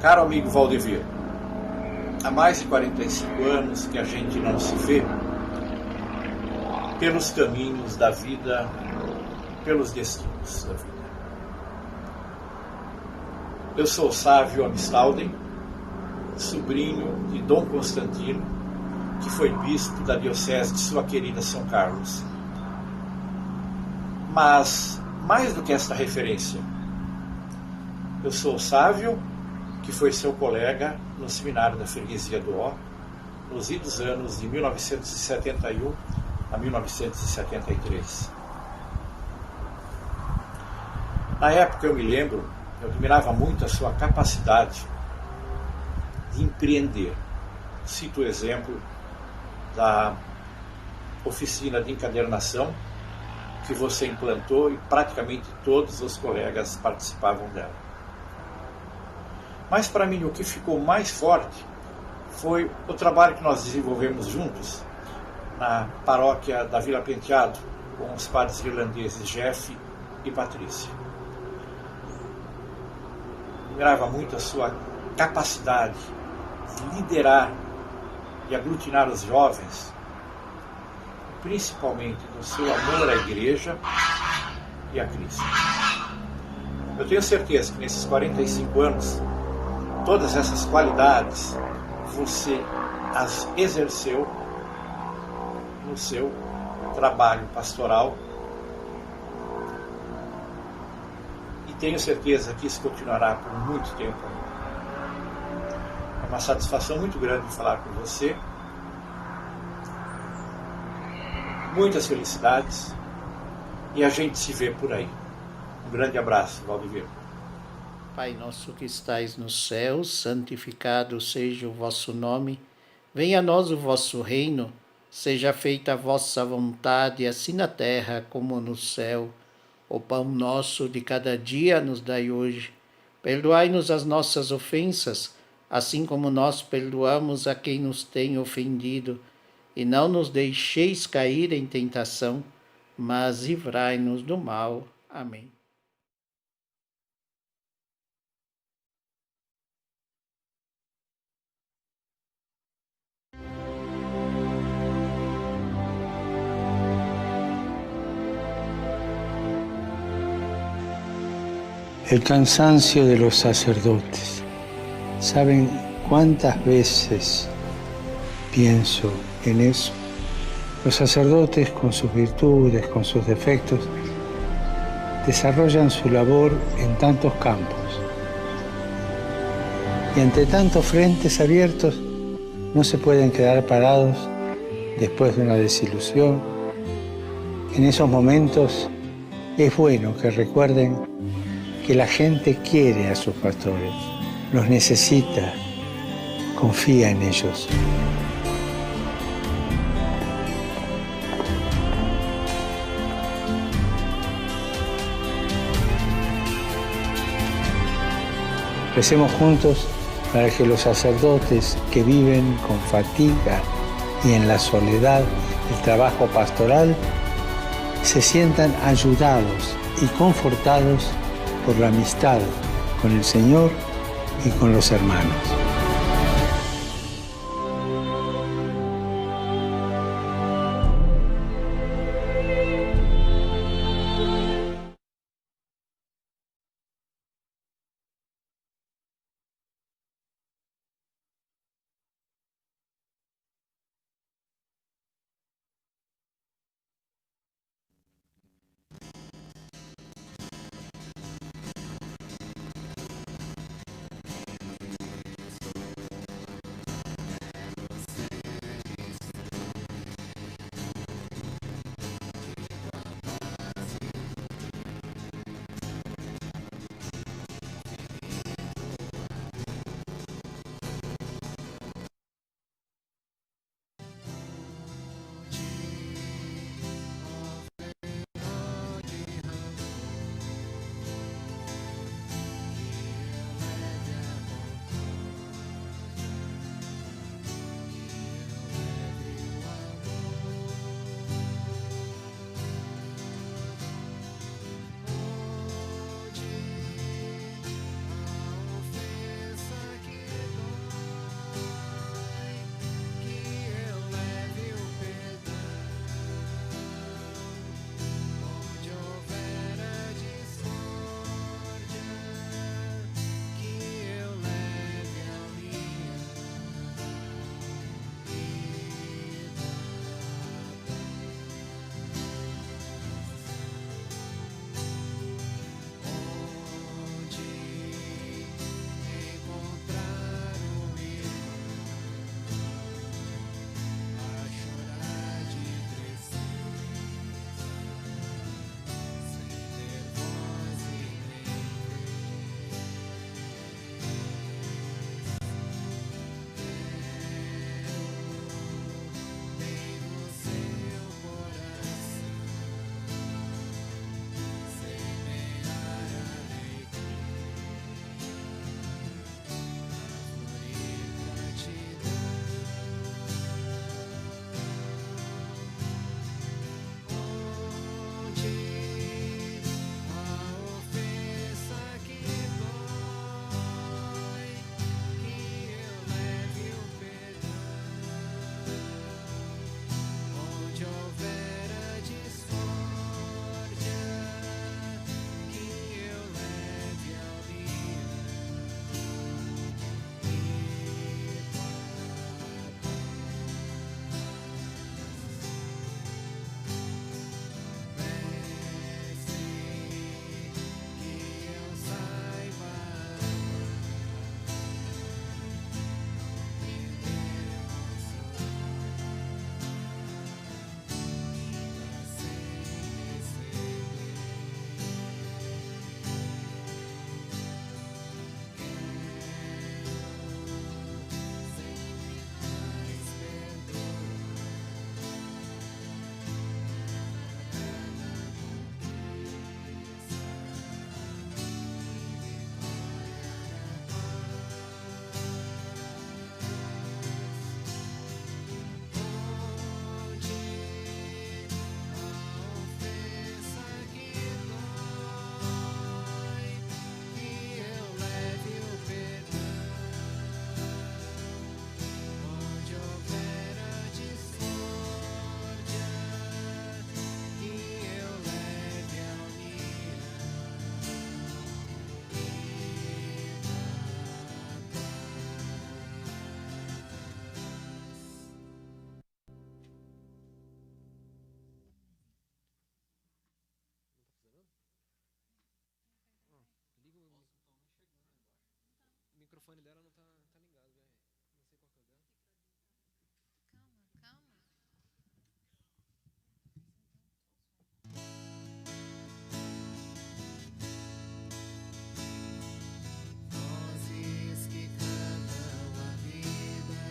Caro amigo Valdevir, há mais de 45 anos que a gente não se vê pelos caminhos da vida, pelos destinos da vida. Eu sou Sávio Amistalden, sobrinho de Dom Constantino, que foi bispo da diocese de sua querida São Carlos. Mas, mais do que esta referência, eu sou Sávio, que foi seu colega no seminário da Freguesia do Ó, nos idos anos de 1971 a 1973. Na época, eu me lembro, eu admirava muito a sua capacidade de empreender. Cito o exemplo da oficina de encadernação que você implantou e praticamente todos os colegas participavam dela. Mas para mim o que ficou mais forte foi o trabalho que nós desenvolvemos juntos na paróquia da Vila Penteado com os padres irlandeses Jeff e Patrícia. Admirava muito a sua capacidade de liderar e aglutinar os jovens, principalmente no seu amor à igreja e a Cristo. Eu tenho certeza que nesses 45 anos, todas essas qualidades você as exerceu no seu trabalho pastoral e tenho certeza que isso continuará por muito tempo ainda. É uma satisfação muito grande falar com você. Muitas felicidades e a gente se vê por aí. Um grande abraço, Valdevir. Pai nosso que estais no céu, santificado seja o vosso nome. Venha a nós o vosso reino. Seja feita a vossa vontade, assim na terra como no céu. O pão nosso de cada dia nos dai hoje. Perdoai-nos as nossas ofensas, assim como nós perdoamos a quem nos tem ofendido. E não nos deixeis cair em tentação, mas livrai-nos do mal. Amém. El cansancio de los sacerdotes. ¿Saben cuántas veces pienso en eso? Los sacerdotes, con sus virtudes, con sus defectos, desarrollan su labor en tantos campos. Y ante tantos frentes abiertos, no se pueden quedar parados después de una desilusión. En esos momentos es bueno que recuerden que la gente quiere a sus pastores, los necesita, confía en ellos. Recemos juntos para que los sacerdotes que viven con fatiga y en la soledad el trabajo pastoral se sientan ayudados y confortados por la amistad con el Señor y con los hermanos. microfone dela não tá ligado, velho. Não sei qual que é o dela. Calma, calma. Vozes que cantam a vida,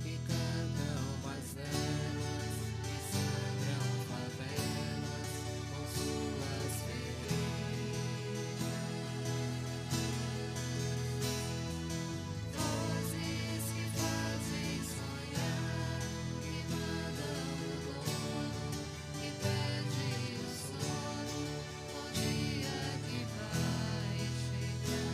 que cantam as velas, que sangram favelas com suas feridas. Vozes que fazem sonhar, que mandam o dono, que pede o sono, o dia que vai chegar.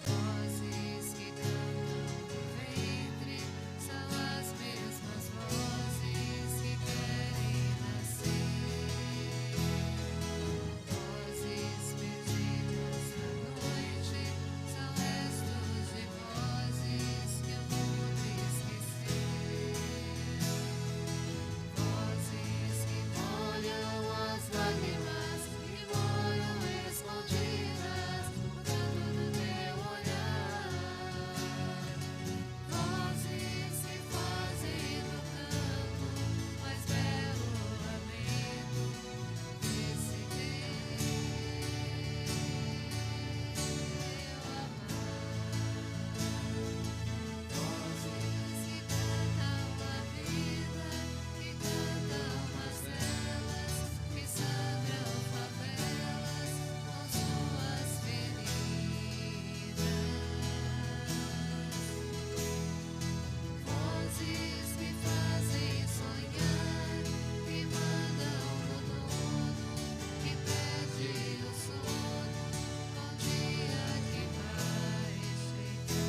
Vozes que cantam do ventre são as mesmas vozes que querem nascer. Vozes perdidas na noite são restos de vozes que o mundo esqueceu. Vozes que molham as lágrimas que moram escondidas no canto do teu olhar. Vozes que fazem do canto mais belo lamento desse teu amar. Vozes que cantam a vida, que cantam as velas, que sangram favelas com suas feridas. Vozes que fazem sonhar, que mandam no dono, que pede o sono, o dia que vai chegar.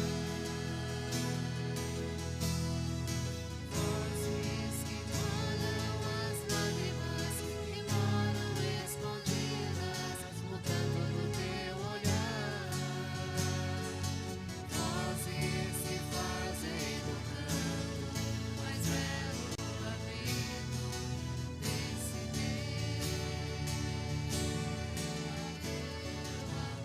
Vozes que molham as lágrimas que moram escondidas no canto do teu olhar. Vozes que fazem do canto mais belo lamento desse teu amar.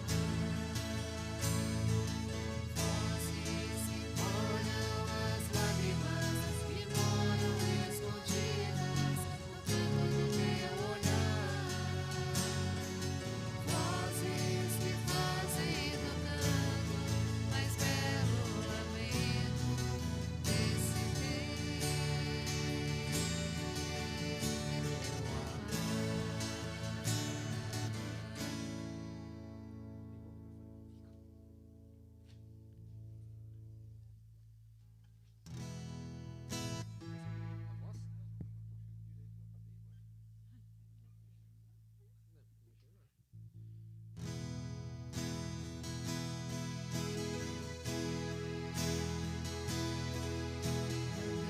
Vozes que molham as lágrimas que moram escondidas no canto do teu olhar. Vozes que fazem do canto mais belo lamento desse A voz? Não, não mexeu não.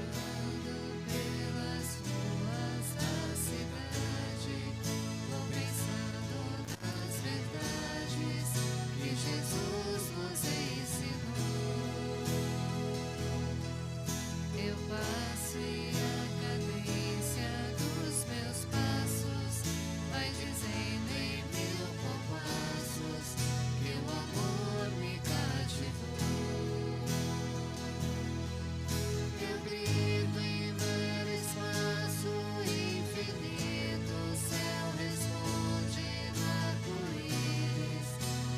Andando pelas ruas da cidade, vou pensando nas verdades que Jesus nos ensinou. Eu passo e a cadência dos meus passos vai dizendo em mil compassos que o amor me cativou. Eu grito em ver espaço infinito, o céu responde no arco-íris,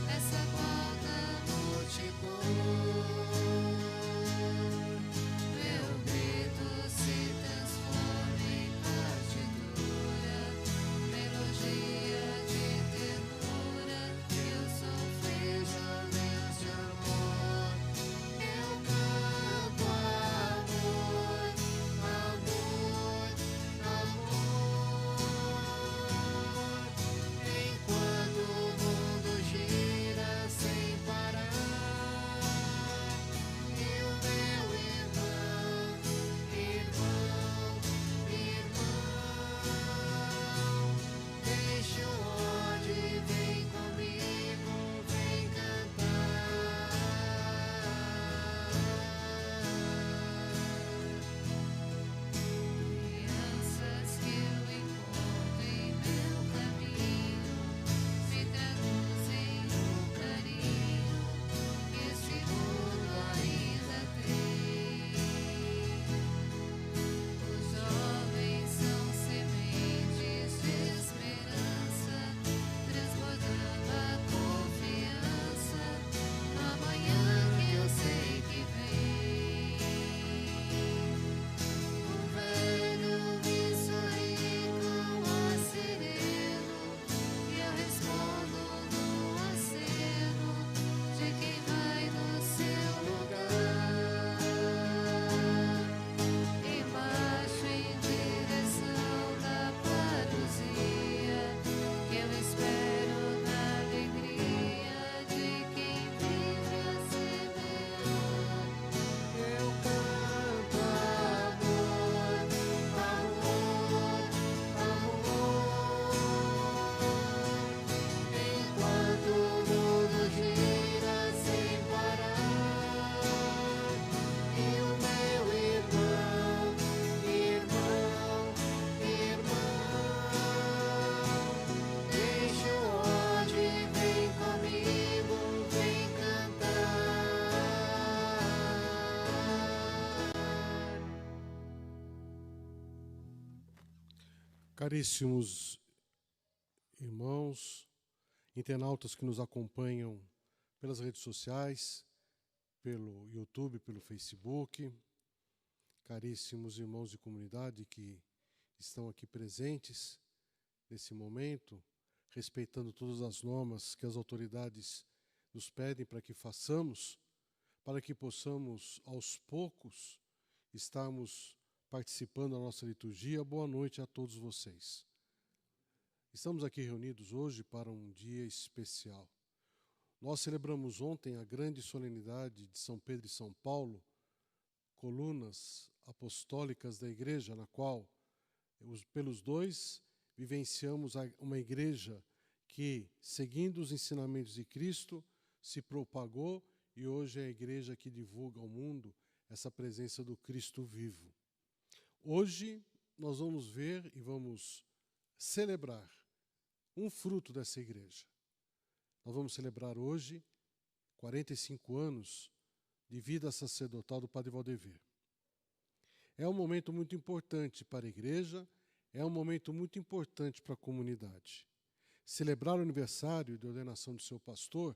essa volta multicor. Meu grito se Caríssimos irmãos, internautas que nos acompanham pelas redes sociais, pelo YouTube, pelo Facebook, caríssimos irmãos de comunidade que estão aqui presentes nesse momento, respeitando todas as normas que as autoridades nos pedem para que façamos, para que possamos, aos poucos, estarmos participando da nossa liturgia. Boa noite a todos vocês. Estamos aqui reunidos hoje para um dia especial. Nós celebramos ontem a grande solenidade de São Pedro e São Paulo, colunas apostólicas da Igreja, na qual, pelos dois, vivenciamos uma igreja que, seguindo os ensinamentos de Cristo, se propagou e hoje é a igreja que divulga ao mundo essa presença do Cristo vivo. Hoje nós vamos ver e vamos celebrar um fruto dessa igreja. Nós vamos celebrar hoje 45 anos de vida sacerdotal do Padre Valdevir. É um momento muito importante para a igreja, é um momento muito importante para a comunidade. Celebrar o aniversário de ordenação do seu pastor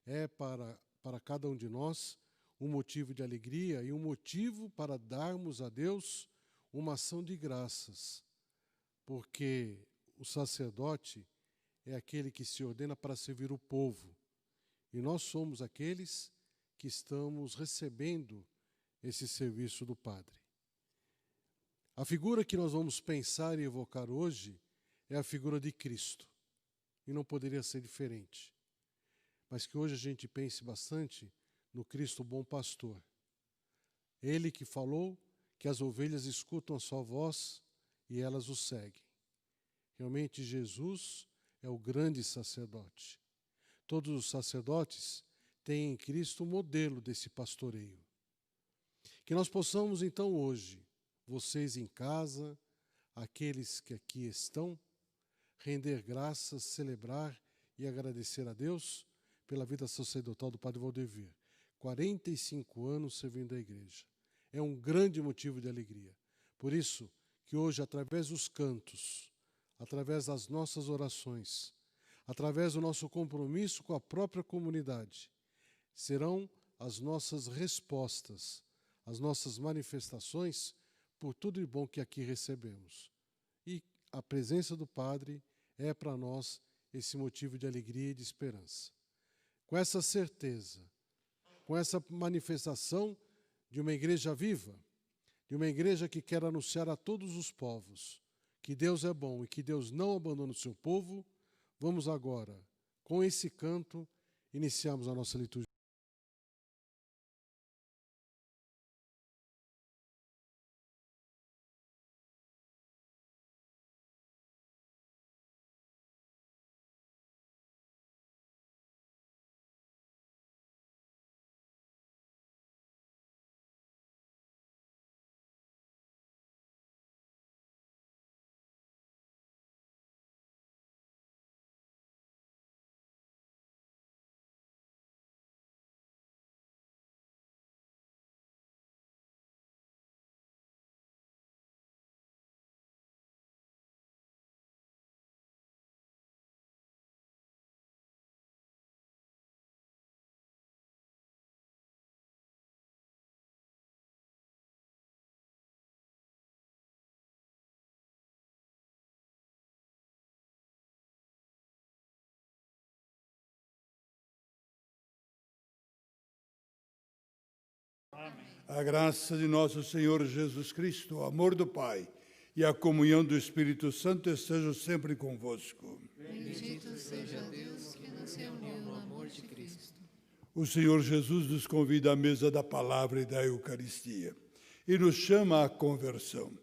é para cada um de nós um motivo de alegria e um motivo para darmos a Deus uma ação de graças, porque o sacerdote é aquele que se ordena para servir o povo, e nós somos aqueles que estamos recebendo esse serviço do Padre. A figura que nós vamos pensar e evocar hoje é a figura de Cristo, e não poderia ser diferente. Mas que hoje a gente pense bastante no Cristo bom pastor. Ele que falou que as ovelhas escutam a sua voz e elas o seguem. Realmente Jesus é o grande sacerdote. Todos os sacerdotes têm em Cristo o modelo desse pastoreio. Que nós possamos então hoje, vocês em casa, aqueles que aqui estão, render graças, celebrar e agradecer a Deus pela vida sacerdotal do Padre Valdevir. 45 anos servindo a igreja. É um grande motivo de alegria. Por isso que hoje, através dos cantos, através das nossas orações, através do nosso compromisso com a própria comunidade, serão as nossas respostas, as nossas manifestações por tudo de bom que aqui recebemos. E a presença do Padre é para nós esse motivo de alegria e de esperança. Com essa certeza, com essa manifestação de uma igreja viva, de uma igreja que quer anunciar a todos os povos que Deus é bom e que Deus não abandona o seu povo, vamos agora, com esse canto, iniciarmos a nossa liturgia. A graça de nosso Senhor Jesus Cristo, o amor do Pai e a comunhão do Espírito Santo estejam sempre convosco. Bendito seja Deus que nos reuniu no amor de Cristo. O Senhor Jesus nos convida à mesa da palavra e da Eucaristia e nos chama à conversão.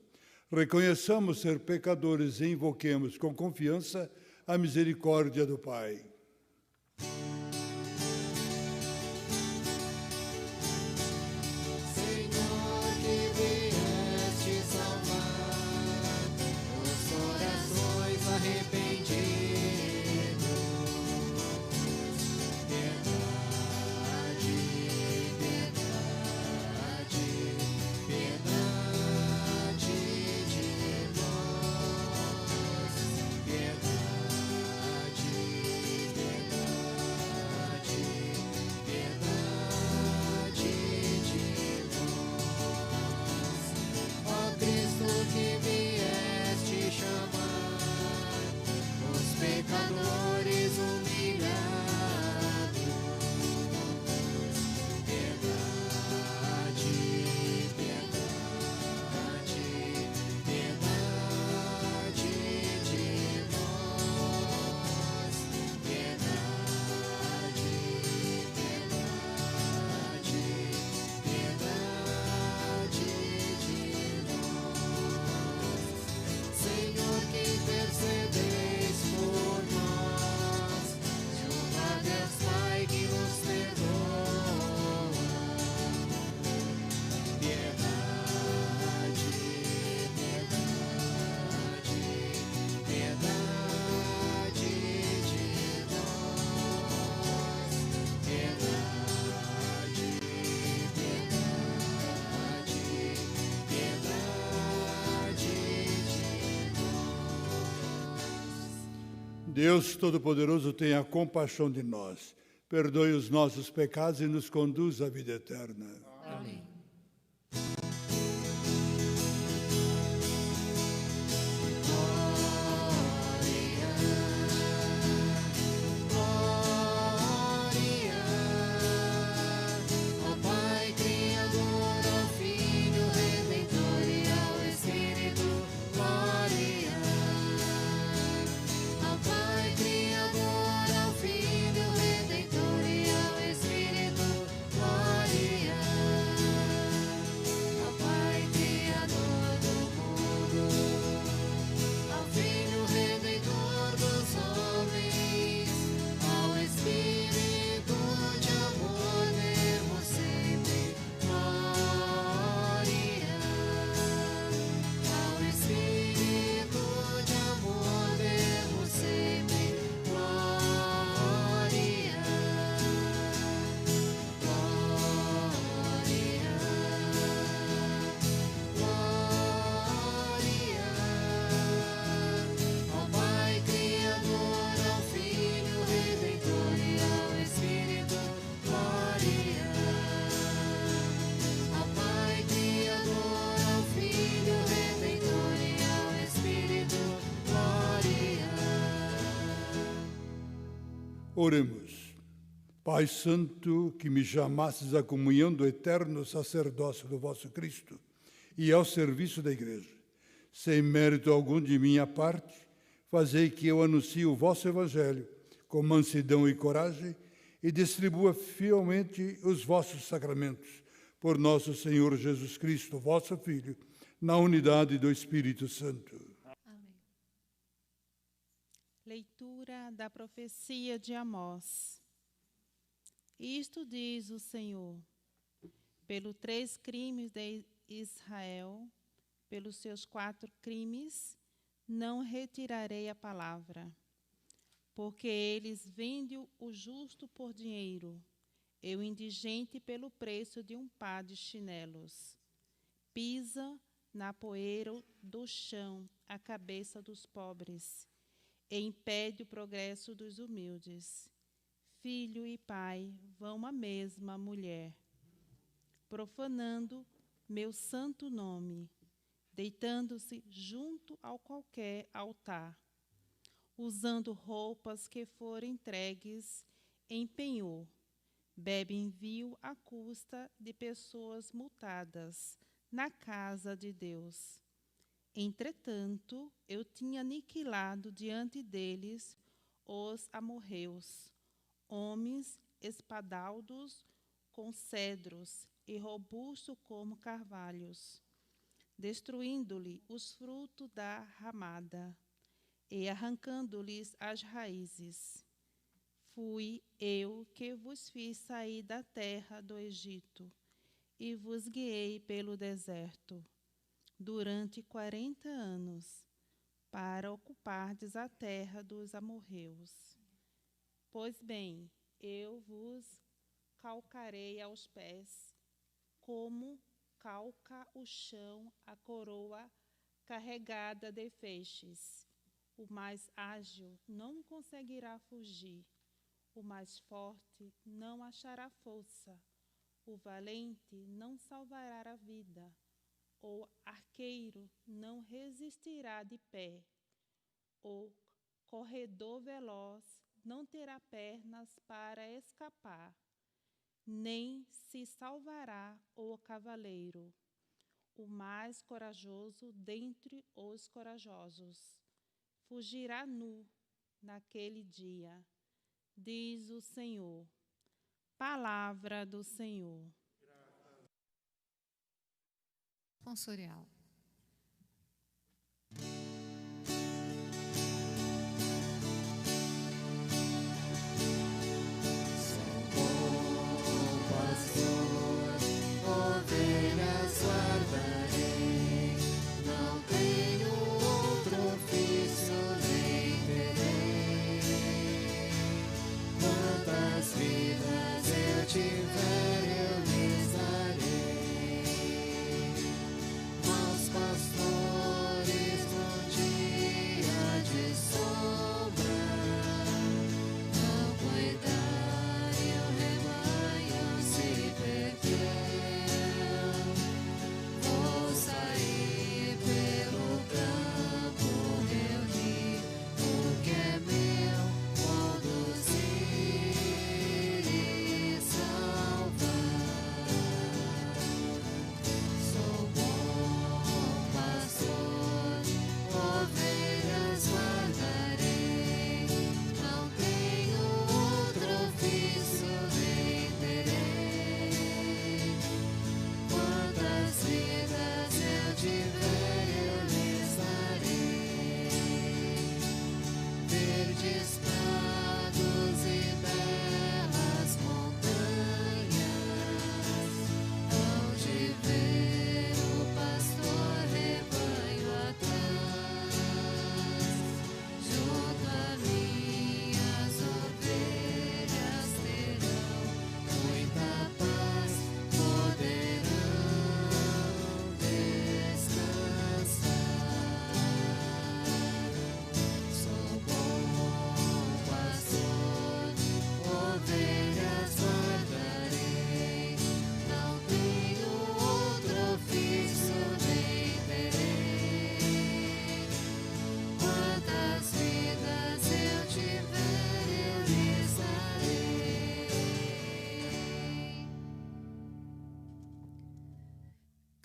Reconheçamos ser pecadores e invoquemos com confiança a misericórdia do Pai. Piedade de nós. Deus Todo-Poderoso, tenha compaixão de nós, perdoe os nossos pecados e nos conduz à vida eterna. Amém. Oremos. Pai Santo, que me chamastes à comunhão do eterno sacerdócio do vosso Cristo e ao serviço da Igreja, sem mérito algum de minha parte, fazei que eu anuncie o vosso Evangelho com mansidão e coragem e distribua fielmente os vossos sacramentos por nosso Senhor Jesus Cristo, vosso Filho, na unidade do Espírito Santo. Leitura da profecia de Amós. Isto diz o Senhor: pelos 3 crimes de Israel, pelos seus 4 crimes, não retirarei a palavra. Porque eles vendem o justo por dinheiro, e o indigente pelo preço de um par de chinelos. Pisa na poeira do chão a cabeça dos pobres, e impede o progresso dos humildes. Filho e pai vão à mesma mulher, profanando meu santo nome, deitando-se junto ao qualquer altar, usando roupas que foram entregues em penhor, bebem vinho à custa de pessoas multadas na casa de Deus. Entretanto, eu tinha aniquilado diante deles os amorreus, homens espadaúdos com cedros e robustos como carvalhos, destruindo-lhe os frutos da ramada e arrancando-lhes as raízes. Fui eu que vos fiz sair da terra do Egito e vos guiei pelo deserto durante 40 anos, para ocupardes a terra dos amorreus. Pois bem, eu vos calcarei aos pés, como calca o chão a coroa carregada de feixes. O mais ágil não conseguirá fugir, o mais forte não achará força, o valente não salvará a vida, o arqueiro não resistirá de pé, o corredor veloz não terá pernas para escapar, nem se salvará o cavaleiro, o mais corajoso dentre os corajosos. Fugirá nu naquele dia, diz o Senhor. Palavra do Senhor. Responsorial. Tiver eu lhes darei, aos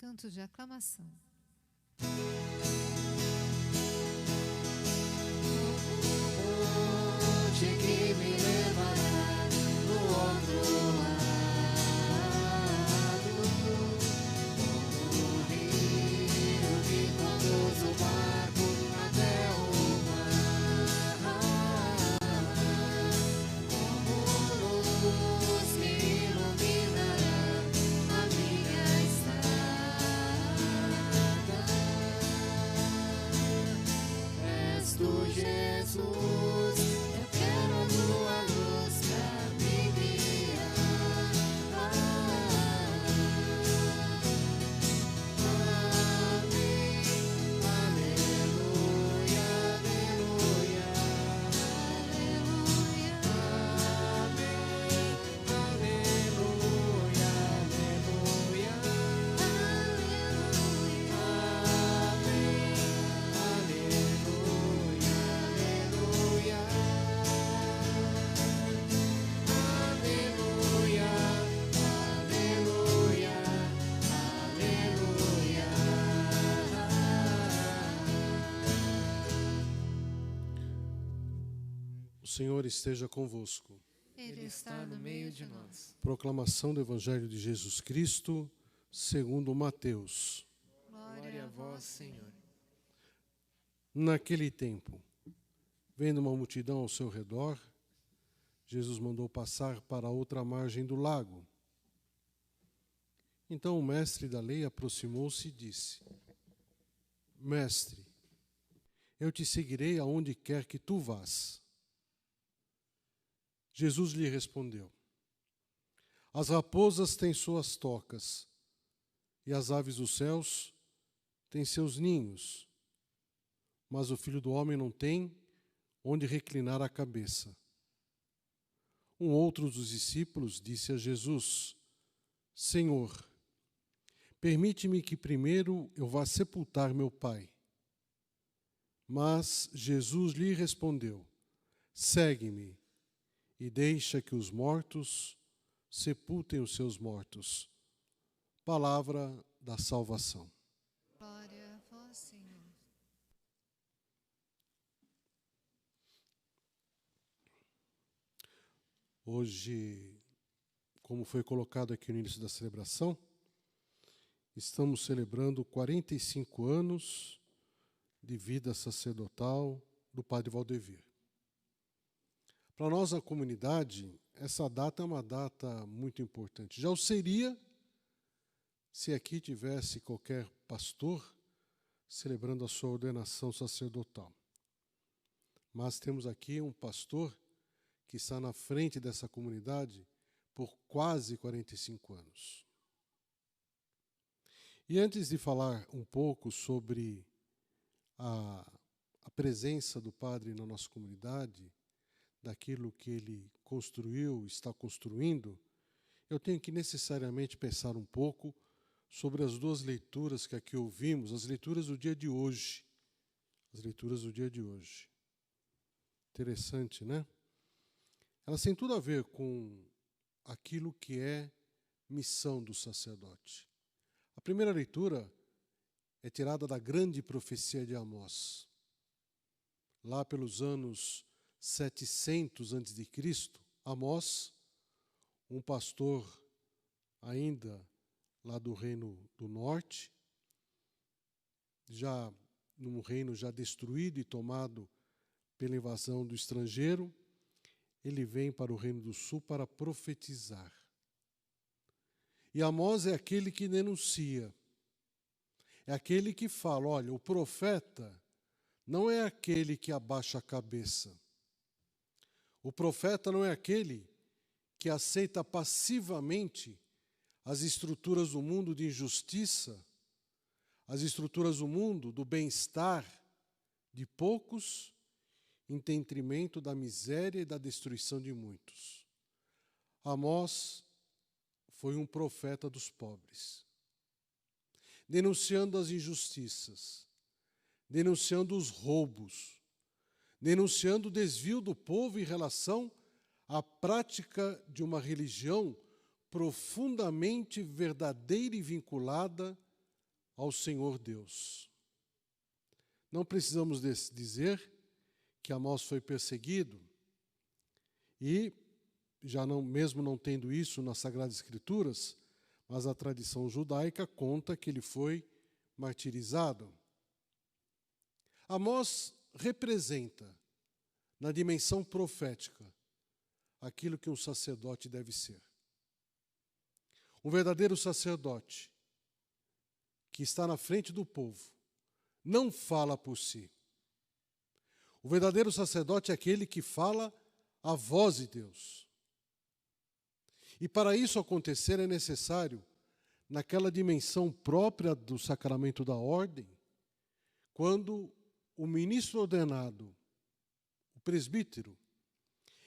canto de aclamação. Onde que me levará no outro lado? Como o rio que conduz o barco até o mar, como luz que iluminará a minha estrada. És tu, Jesus, eu quero a tua luz pra me guiar. Amém, aleluia, aleluia, aleluia. Amém, aleluia, aleluia, aleluia. Amém, aleluia, aleluia, aleluia, aleluia, O Senhor esteja convosco. Ele está no meio de nós. Proclamação do Evangelho de Jesus Cristo, segundo Mateus. Glória a vós, Senhor. Naquele tempo, vendo uma multidão ao seu redor, Jesus mandou passar para a outra margem do lago. Então o mestre da lei aproximou-se e disse: Mestre, eu te seguirei aonde quer que tu vás. Jesus lhe respondeu: As raposas têm suas tocas, e as aves dos céus têm seus ninhos, mas o Filho do Homem não tem onde reclinar a cabeça. Um outro dos discípulos disse a Jesus: Senhor, permite-me que primeiro eu vá sepultar meu pai. Mas Jesus lhe respondeu: Segue-me e deixa que os mortos sepultem os seus mortos. Palavra da salvação. Glória a vós, Senhor. Hoje, como foi colocado aqui no início da celebração, estamos celebrando 45 anos de vida sacerdotal do Padre Valdevir. Para nós, a comunidade, essa data é uma data muito importante. Já o seria se aqui tivesse qualquer pastor celebrando a sua ordenação sacerdotal. Mas temos aqui um pastor que está na frente dessa comunidade por quase 45 anos. E antes de falar um pouco sobre a presença do Padre na nossa comunidade, daquilo que ele construiu, está construindo, eu tenho que necessariamente pensar um pouco sobre as duas leituras que aqui ouvimos, as leituras do dia de hoje. As leituras do dia de hoje. Interessante, né? Elas têm tudo a ver com aquilo que é missão do sacerdote. A primeira leitura é tirada da grande profecia de Amós. Lá pelos anos 700 a.C., Amós, um pastor ainda lá do Reino do Norte, já num reino já destruído e tomado pela invasão do estrangeiro, ele vem para o Reino do Sul para profetizar. E Amós é aquele que denuncia, é aquele que fala, olha, o profeta não é aquele que abaixa a cabeça. O profeta não é aquele que aceita passivamente as estruturas do mundo de injustiça, as estruturas do mundo do bem-estar de poucos, em detrimento da miséria e da destruição de muitos. Amós foi um profeta dos pobres, denunciando as injustiças, denunciando os roubos, denunciando o desvio do povo em relação à prática de uma religião profundamente verdadeira e vinculada ao Senhor Deus. Não precisamos dizer que Amós foi perseguido e, mesmo não tendo isso nas Sagradas Escrituras, mas a tradição judaica conta que ele foi martirizado. Amós representa, na dimensão profética, aquilo que um sacerdote deve ser. Um verdadeiro sacerdote que está na frente do povo não fala por si. O verdadeiro sacerdote é aquele que fala a voz de Deus. E para isso acontecer é necessário, naquela dimensão própria do sacramento da ordem, quando o ministro ordenado, o presbítero,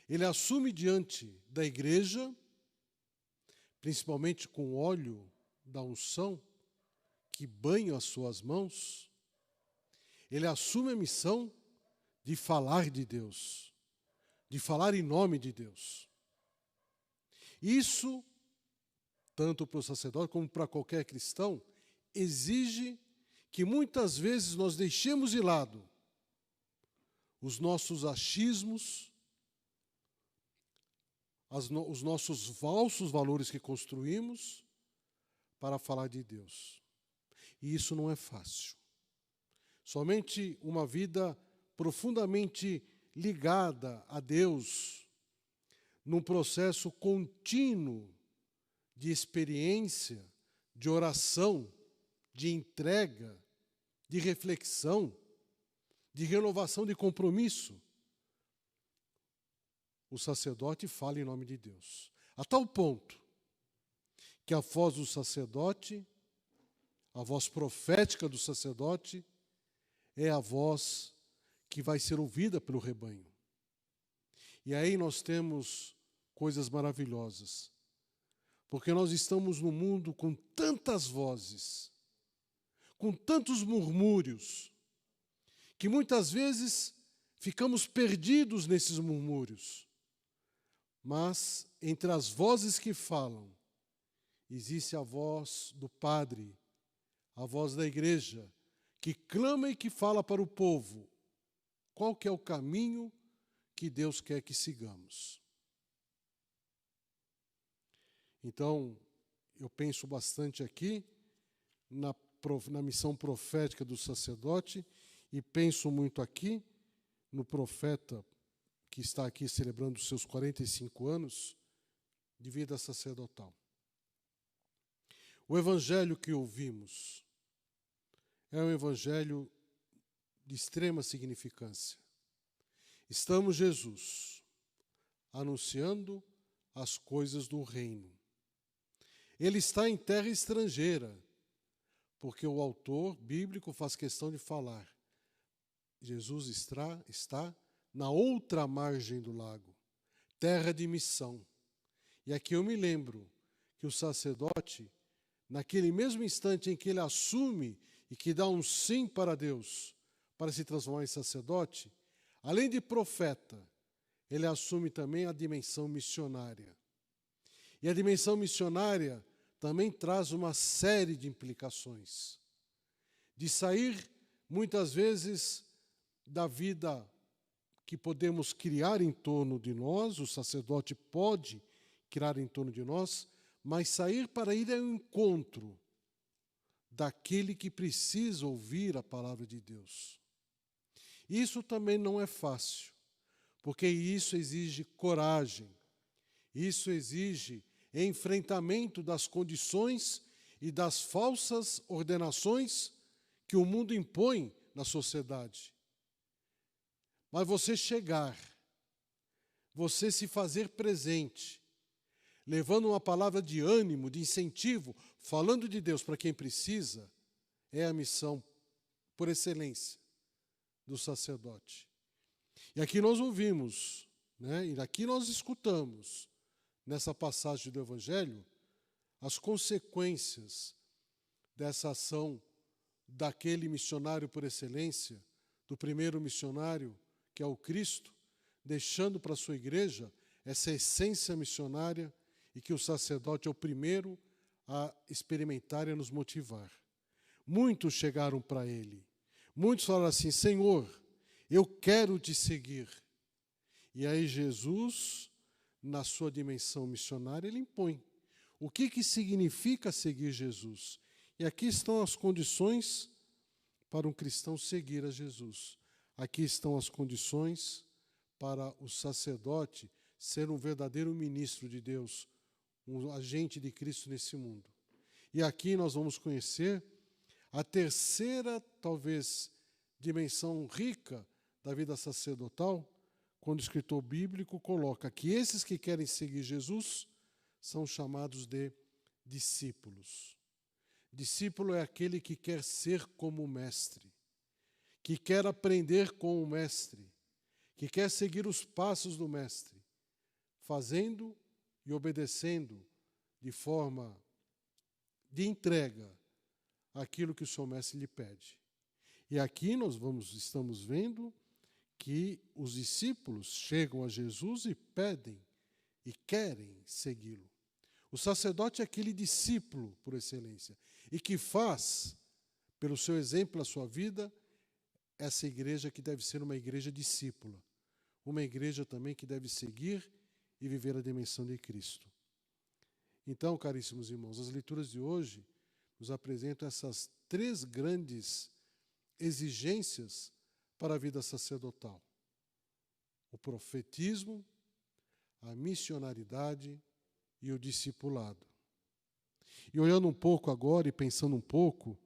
ele assume diante da igreja, principalmente com o óleo da unção, que banha as suas mãos, ele assume a missão de falar de Deus, de falar em nome de Deus. Isso, tanto para o sacerdote como para qualquer cristão, exige que muitas vezes nós deixemos de lado os nossos achismos, os nossos falsos valores que construímos para falar de Deus. E isso não é fácil. Somente uma vida profundamente ligada a Deus, num processo contínuo de experiência, de oração, de entrega, de reflexão, de renovação de compromisso, o sacerdote fala em nome de Deus. A tal ponto que a voz do sacerdote, a voz profética do sacerdote, é a voz que vai ser ouvida pelo rebanho. E aí nós temos coisas maravilhosas, porque nós estamos num mundo com tantas vozes, com tantos murmúrios, que muitas vezes ficamos perdidos nesses murmúrios. Mas entre as vozes que falam, existe a voz do Padre, a voz da igreja, que clama e que fala para o povo qual que é o caminho que Deus quer que sigamos. Então, eu penso bastante aqui na missão profética do sacerdote e penso muito aqui no profeta que está aqui celebrando os seus 45 anos de vida sacerdotal. O evangelho que ouvimos é um evangelho de extrema significância. Estamos, Jesus, anunciando as coisas do reino. Ele está em terra estrangeira, porque o autor bíblico faz questão de falar. Jesus está na outra margem do lago, terra de missão. E aqui eu me lembro que o sacerdote, naquele mesmo instante em que ele assume e que dá um sim para Deus, para se transformar em sacerdote, além de profeta, ele assume também a dimensão missionária. E a dimensão missionária também traz uma série de implicações. De sair, muitas vezes, da vida que podemos criar em torno de nós, o sacerdote pode criar em torno de nós, mas sair para ir ao encontro daquele que precisa ouvir a palavra de Deus. Isso também não é fácil, porque isso exige coragem, isso exige enfrentamento das condições e das falsas ordenações que o mundo impõe na sociedade. Mas você chegar, você se fazer presente, levando uma palavra de ânimo, de incentivo, falando de Deus para quem precisa, é a missão por excelência do sacerdote. E aqui nós ouvimos, e aqui nós escutamos, nessa passagem do Evangelho, as consequências dessa ação daquele missionário por excelência, do primeiro missionário, que é o Cristo, deixando para a sua igreja essa essência missionária e que o sacerdote é o primeiro a experimentar e a nos motivar. muitos chegaram para ele. Muitos falaram assim: Senhor, eu quero te seguir. E aí Jesus, na sua dimensão missionária, ele impõe. O que significa seguir Jesus? E aqui estão as condições para um cristão seguir a Jesus. Aqui estão as condições para o sacerdote ser um verdadeiro ministro de Deus, um agente de Cristo nesse mundo. E aqui nós vamos conhecer a terceira, talvez, dimensão rica da vida sacerdotal, quando o escritor bíblico coloca que esses que querem seguir Jesus são chamados de discípulos. Discípulo é aquele que quer ser como o mestre, que quer aprender com o mestre, que quer seguir os passos do mestre, fazendo e obedecendo de forma de entrega aquilo que o seu mestre lhe pede. E aqui nós estamos vendo que os discípulos chegam a Jesus e pedem e querem segui-lo. O sacerdote é aquele discípulo por excelência e que faz, pelo seu exemplo, pela sua vida, essa igreja que deve ser uma igreja discípula, uma igreja também que deve seguir e viver a dimensão de Cristo. Então, caríssimos irmãos, as leituras de hoje nos apresentam essas três grandes exigências para a vida sacerdotal: o profetismo, a missionaridade e o discipulado. E olhando um pouco agora e pensando um pouco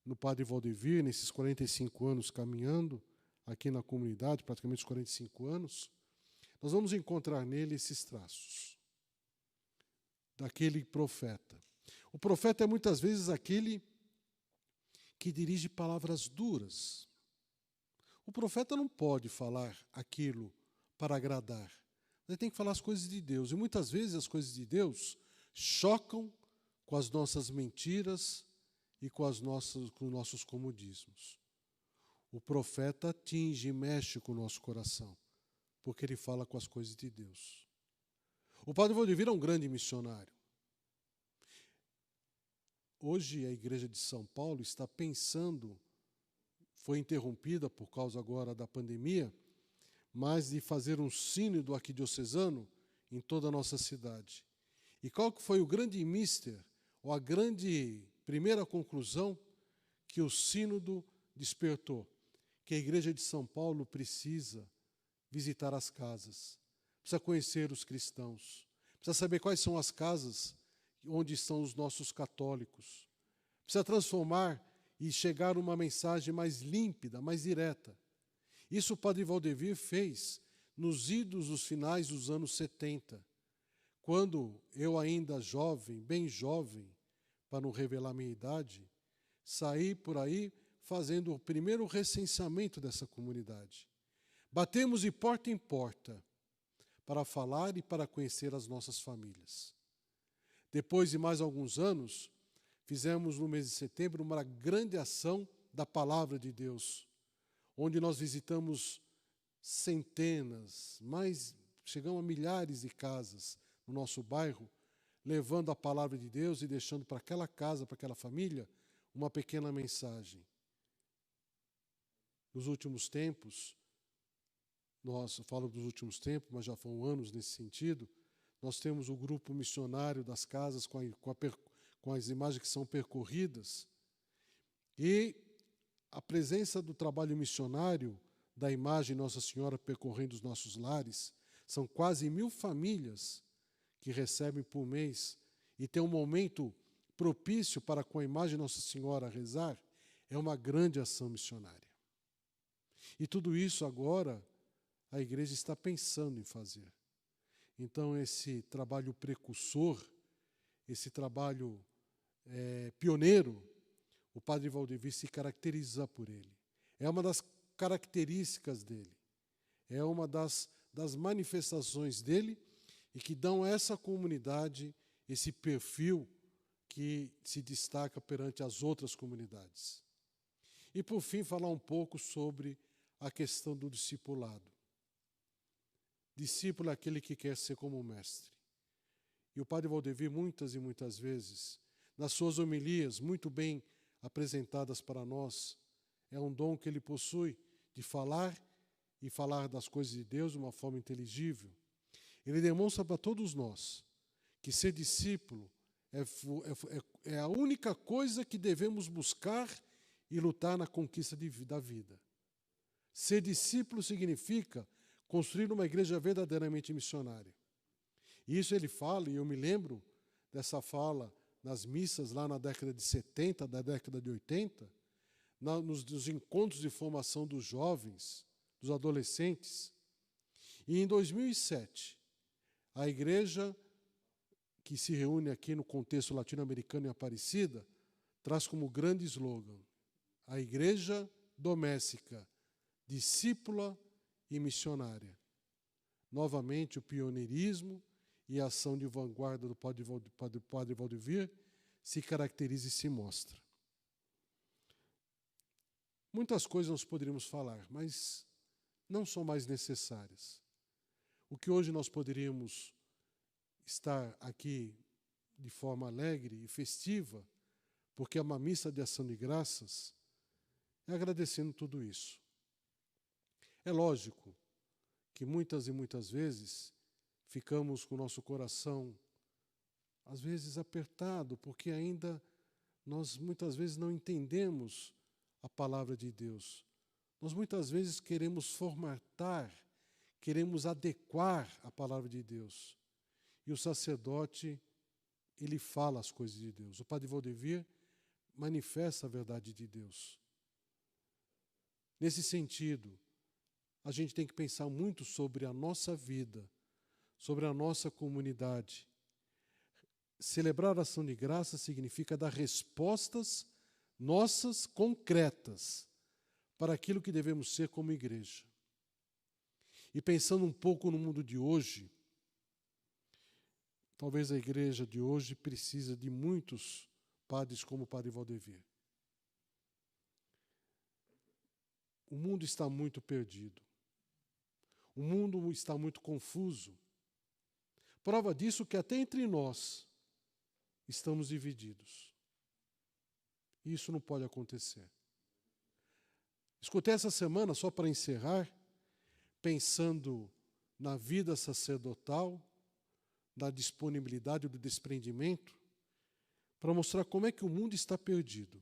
no Padre Valdevir, nesses 45 anos caminhando aqui na comunidade, praticamente os 45 anos, nós vamos encontrar nele esses traços daquele profeta. O profeta é muitas vezes aquele que dirige palavras duras. O profeta não pode falar aquilo para agradar. Ele tem que falar as coisas de Deus. E muitas vezes as coisas de Deus chocam com as nossas mentiras e com os nossos comodismos. O profeta atinge e mexe com o nosso coração, porque ele fala com as coisas de Deus. O Padre Valdevir é um grande missionário. Hoje a Igreja de São Paulo está pensando, foi interrompida por causa agora da pandemia, mas de fazer um sínodo arquidiocesano em toda a nossa cidade. E qual que foi o grande mister, ou a grande primeira conclusão que o sínodo despertou? Que a Igreja de São Paulo precisa visitar as casas, precisa conhecer os cristãos, precisa saber quais são as casas onde estão os nossos católicos, precisa transformar e chegar uma mensagem mais límpida, mais direta. Isso o Padre Valdevir fez nos idos dos finais dos anos 70, quando eu ainda jovem, bem jovem, para não revelar minha idade, saí por aí fazendo o primeiro recenseamento dessa comunidade. Batemos de porta em porta para falar e para conhecer as nossas famílias. Depois de mais alguns anos, fizemos no mês de setembro uma grande ação da Palavra de Deus, onde nós visitamos centenas, chegamos a milhares de casas no nosso bairro, levando a Palavra de Deus e deixando para aquela casa, para aquela família, uma pequena mensagem. Nos últimos tempos, eu falo dos últimos tempos, mas já foram anos nesse sentido, nós temos o grupo missionário das casas com as imagens que são percorridas, e a presença do trabalho missionário da imagem Nossa Senhora percorrendo os nossos lares, são quase 1000 famílias que recebem por mês, e tem um momento propício para com a imagem Nossa Senhora rezar, é uma grande ação missionária. E tudo isso agora a igreja está pensando em fazer. Então esse trabalho precursor, esse trabalho pioneiro, o Padre Valdevir se caracteriza por ele. É uma das características dele, é uma das manifestações dele e que dão a essa comunidade esse perfil que se destaca perante as outras comunidades. E, por fim, falar um pouco sobre a questão do discipulado. Discípulo é aquele que quer ser como o mestre. E o Padre Valdevir, muitas e muitas vezes, nas suas homilias, muito bem apresentadas para nós, é um dom que ele possui de falar e falar das coisas de Deus de uma forma inteligível. Ele demonstra para todos nós que ser discípulo é a única coisa que devemos buscar e lutar na conquista da vida. Ser discípulo significa construir uma igreja verdadeiramente missionária. E isso ele fala, e eu me lembro dessa fala nas missas lá na década de 70, da década de 80, nos encontros de formação dos jovens, dos adolescentes. E em 2007, a igreja que se reúne aqui no contexto latino-americano em Aparecida traz como grande slogan: a igreja doméstica, discípula e missionária. Novamente, o pioneirismo e a ação de vanguarda do Padre Valdivir se caracteriza e se mostra. Muitas coisas nós poderíamos falar, mas não são mais necessárias. O que hoje nós poderíamos estar aqui de forma alegre e festiva, porque é uma missa de ação de graças, é agradecendo tudo isso. É lógico que muitas e muitas vezes ficamos com o nosso coração, às vezes, apertado, porque ainda nós muitas vezes não entendemos a palavra de Deus. Nós muitas vezes queremos formatar, queremos adequar a palavra de Deus. E o sacerdote, ele fala as coisas de Deus. O Padre Valdivir manifesta a verdade de Deus. Nesse sentido, a gente tem que pensar muito sobre a nossa vida, sobre a nossa comunidade. Celebrar a ação de graça significa dar respostas nossas concretas para aquilo que devemos ser como igreja. E pensando um pouco no mundo de hoje, talvez a igreja de hoje precisa de muitos padres como o Padre Valdivir. O mundo está muito perdido. O mundo está muito confuso. Prova disso que até entre nós estamos divididos. Isso não pode acontecer. Escutei essa semana, só para encerrar, pensando na vida sacerdotal, na disponibilidade do desprendimento, para mostrar como é que o mundo está perdido.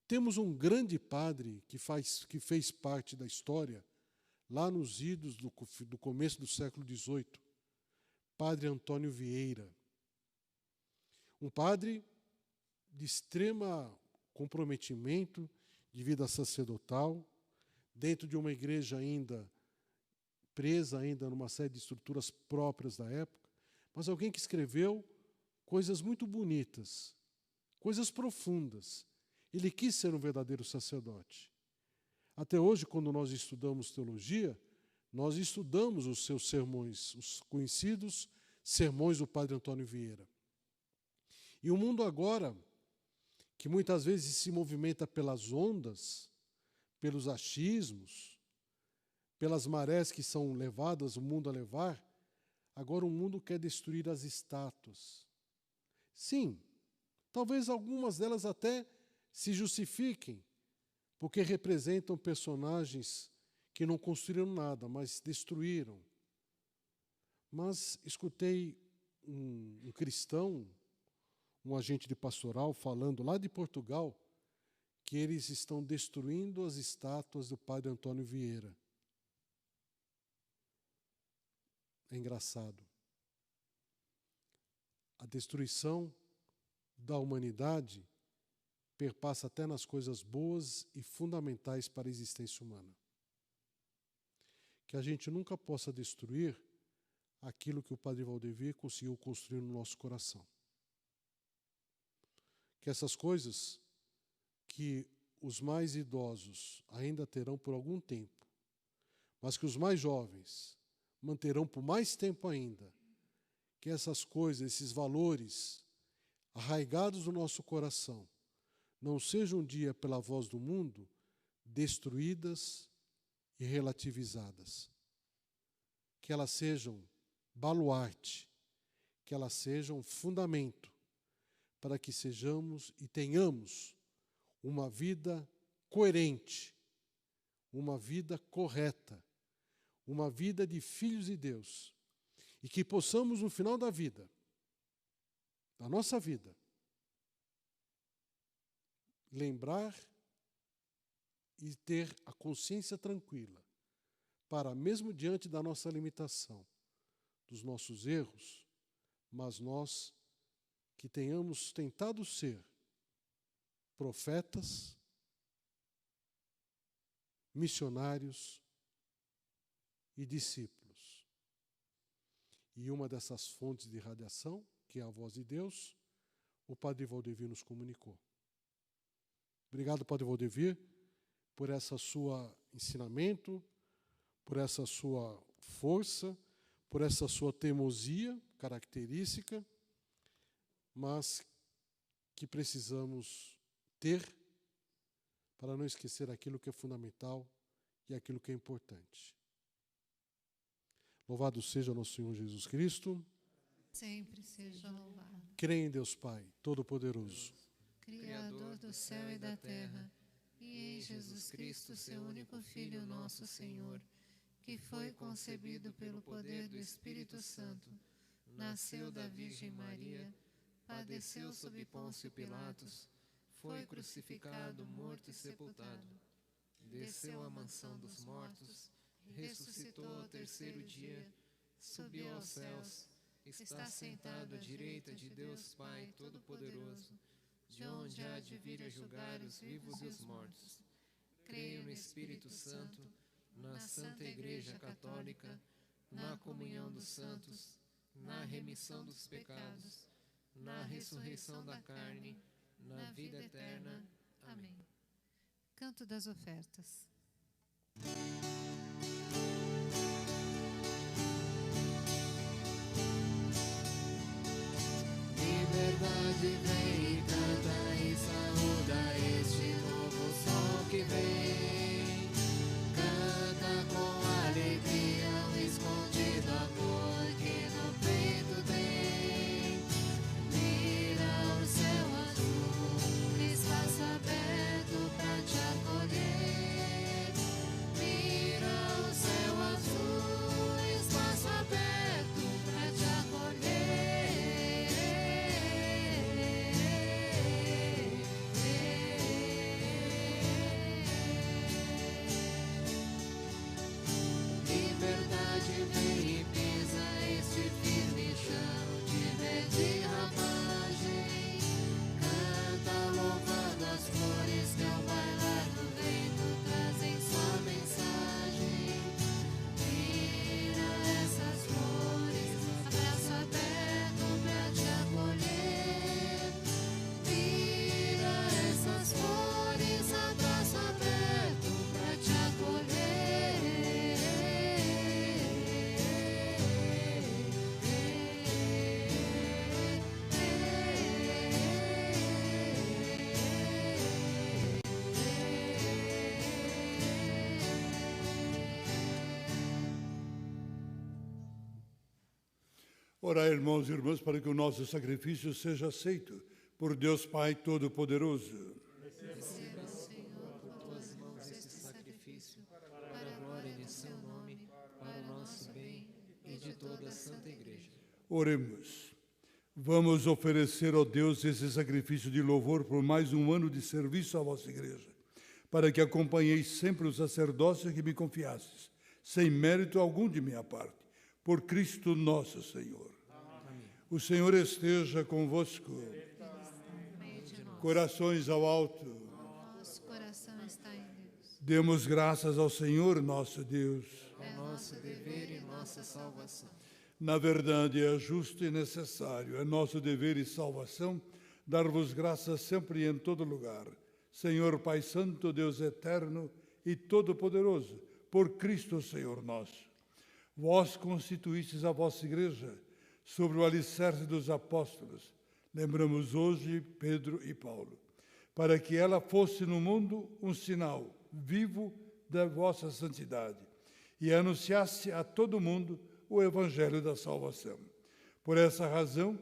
Temos um grande padre que fez parte da história, lá nos idos do começo do século XVIII, Padre Antônio Vieira. Um padre de extremo comprometimento de vida sacerdotal, dentro de uma igreja ainda presa ainda numa série de estruturas próprias da época, mas alguém que escreveu coisas muito bonitas, coisas profundas. Ele quis ser um verdadeiro sacerdote. Até hoje, quando nós estudamos teologia, nós estudamos os seus sermões, os conhecidos sermões do Padre Antônio Vieira. E o mundo agora, que muitas vezes se movimenta pelas ondas, pelos achismos, pelas marés que são levadas o mundo a levar, agora o mundo quer destruir as estátuas. Sim, talvez algumas delas até se justifiquem, porque representam personagens que não construíram nada, mas destruíram. Mas escutei um cristão, um agente de pastoral, falando lá de Portugal, que eles estão destruindo as estátuas do Padre Antônio Vieira. É engraçado. A destruição da humanidade perpassa até nas coisas boas e fundamentais para a existência humana. Que a gente nunca possa destruir aquilo que o Padre Valdivir conseguiu construir no nosso coração. Que essas coisas que os mais idosos ainda terão por algum tempo, mas que os mais jovens manterão por mais tempo ainda, que essas coisas, esses valores arraigados no nosso coração, não sejam um dia, pela voz do mundo, destruídas e relativizadas. Que elas sejam baluarte, que elas sejam fundamento para que sejamos e tenhamos uma vida coerente, uma vida correta, uma vida de filhos de Deus, e que possamos, no final da vida, da nossa vida, lembrar e ter a consciência tranquila, para, mesmo diante da nossa limitação, dos nossos erros, mas nós que tenhamos tentado ser profetas, missionários e discípulos. E uma dessas fontes de radiação, que é a voz de Deus, o Padre Valdevir nos comunicou. Obrigado, Padre Valdevir, por essa sua ensinamento, por essa sua força, por essa sua teimosia característica, mas que precisamos ter para não esquecer aquilo que é fundamental e aquilo que é importante. Louvado seja nosso Senhor Jesus Cristo. Sempre seja louvado. Creio em Deus Pai, Todo-Poderoso, Criador do céu e da terra, e em Jesus Cristo, seu único Filho, nosso Senhor, que foi concebido pelo poder do Espírito Santo, nasceu da Virgem Maria, padeceu sob Pôncio Pilatos, foi crucificado, morto e sepultado, desceu à mansão dos mortos, ressuscitou ao terceiro dia, subiu aos céus, está sentado à direita de Deus Pai Todo-Poderoso, de onde há de vir a julgar os vivos e os mortos. Creio no Espírito Santo, na Santa Igreja Católica, na comunhão dos santos, na remissão dos pecados, na ressurreição da carne, na vida eterna. Amém. Canto das Ofertas. Liberdade vem e canta e saúda este novo sol que vem. Canta com alegria o escondido amor que no peito tem. Mira o céu azul, espaço aberto pra te acolher. Mira o céu azul, espaço aberto pra te acolher. Liberdade vem e pisa este firme chão de verde ramagem. Canta louvando as flores que ao bailar do vento trazem sua mensagem. Mira essas flores, abraço aberto pra te acolher. Mira essas flores, abraço aberto pra te acolher. Orai, irmãos e irmãs, para que o nosso sacrifício seja aceito por Deus Pai Todo-Poderoso. Receba, Senhor, por tuas mãos este sacrifício, para a glória de seu nome, para o nosso bem e de toda a Santa Igreja. Oremos. Vamos oferecer ao Deus esse sacrifício de louvor por mais um ano de serviço à vossa Igreja, para que acompanheis sempre o sacerdócio que me confiastes, sem mérito algum de minha parte, por Cristo nosso Senhor. Amém. O Senhor esteja convosco. Corações ao alto. Nosso coração está em Deus. Demos graças ao Senhor nosso Deus. É nosso dever e nossa salvação. Na verdade, é justo e necessário, é nosso dever e salvação, dar-vos graças sempre e em todo lugar. Senhor Pai Santo, Deus eterno e todo-poderoso, por Cristo Senhor nosso. Vós constituístes a vossa Igreja sobre o alicerce dos apóstolos. Lembramos hoje Pedro e Paulo, para que ela fosse no mundo um sinal vivo da vossa santidade e anunciasse a todo mundo o Evangelho da salvação. Por essa razão,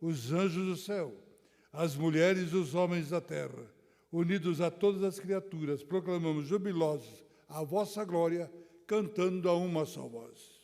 os anjos do céu as mulheres e os homens da terra, unidos a todas as criaturas, proclamamos jubilosos a vossa glória, cantando a uma só voz.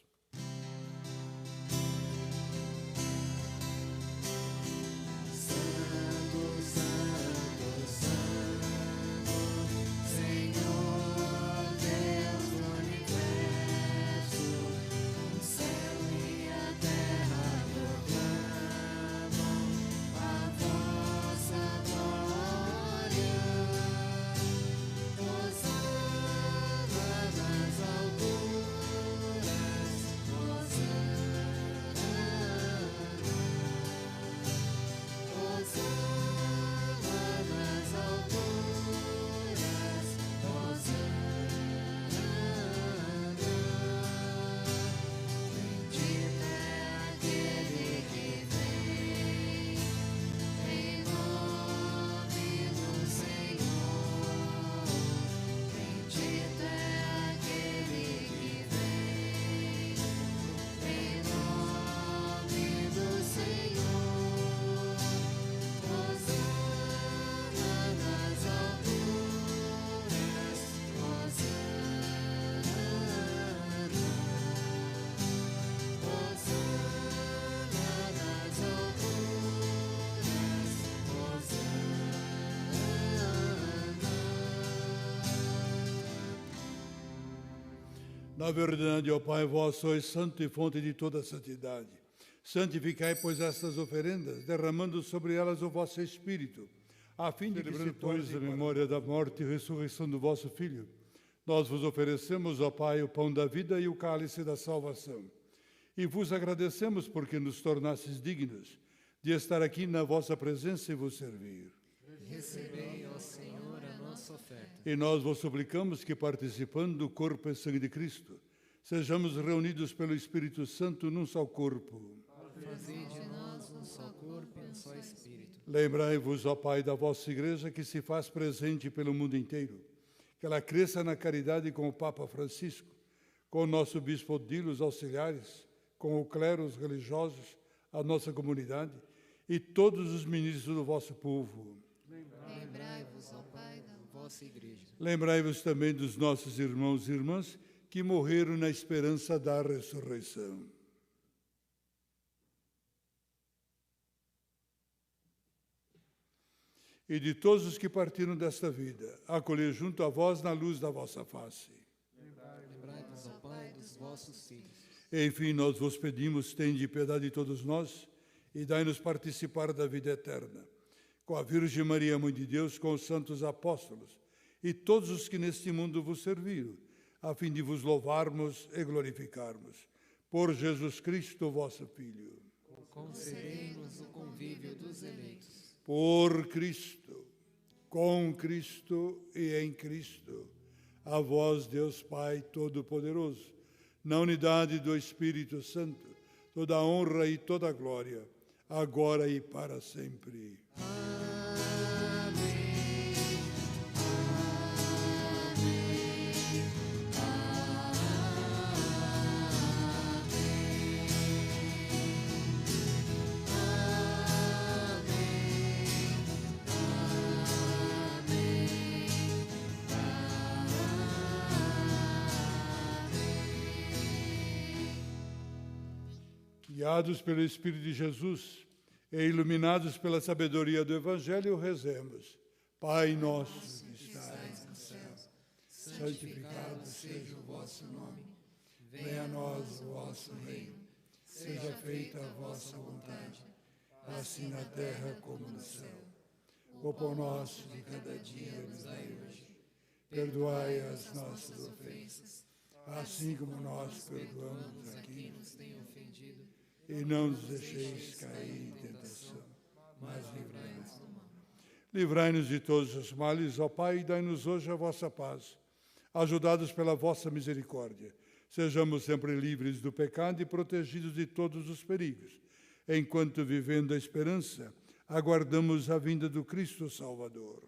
Na verdade, ó Pai, vós sois santo e fonte de toda santidade. Santificai, pois, estas oferendas, derramando sobre elas o vosso Espírito, a fim de que se torne a memória da morte e ressurreição do vosso Filho. Nós vos oferecemos, ó Pai, o pão da vida e o cálice da salvação. E vos agradecemos porque nos tornastes dignos de estar aqui na vossa presença e vos servir. Recebei, ó Senhor, a nossa oferta. E nós vos suplicamos que, participando do corpo e sangue de Cristo, sejamos reunidos pelo Espírito Santo num só corpo. Fazei de nós um só corpo e um só Espírito. Lembrai-vos, ó Pai, da vossa Igreja que se faz presente pelo mundo inteiro. Que ela cresça na caridade com o Papa Francisco, com o nosso Bispo Odilo, os auxiliares, com o clero, os religiosos, a nossa comunidade e todos os ministros do vosso povo. Lembrai-vos, ó Pai, da vossa Igreja. Lembrai-vos também dos nossos irmãos e irmãs que morreram na esperança da ressurreição. E de todos os que partiram desta vida, acolher junto a vós na luz da vossa face. Lembrai-vos, ó Pai, dos vossos filhos. Enfim, nós vos pedimos, tende piedade de todos nós e dai-nos participar da vida eterna. Com a Virgem Maria, Mãe de Deus, com os santos apóstolos e todos os que neste mundo vos serviram, a fim de vos louvarmos e glorificarmos. Por Jesus Cristo, vosso Filho. Concedei-nos o convívio dos eleitos. Por Cristo, com Cristo e em Cristo, a vós, Deus Pai Todo-Poderoso, na unidade do Espírito Santo, toda a honra e toda a glória, agora e para sempre. Guiados pelo Espírito de Jesus e iluminados pela sabedoria do Evangelho, rezemos. Pai nosso que estais nos céus, santificado seja o vosso nome. Venha a nós o vosso reino. Seja feita a vossa vontade, assim na terra como no céu. O pão nosso de cada dia nos dai hoje. Perdoai as nossas ofensas, assim como nós perdoamos a quem nos tem ofendido. E não nos deixeis cair em tentação, mas livrai-nos do mal. Livrai-nos de todos os males, ó Pai, e dai-nos hoje a vossa paz. Ajudados pela vossa misericórdia, sejamos sempre livres do pecado e protegidos de todos os perigos, enquanto, vivendo a esperança, aguardamos a vinda do Cristo Salvador.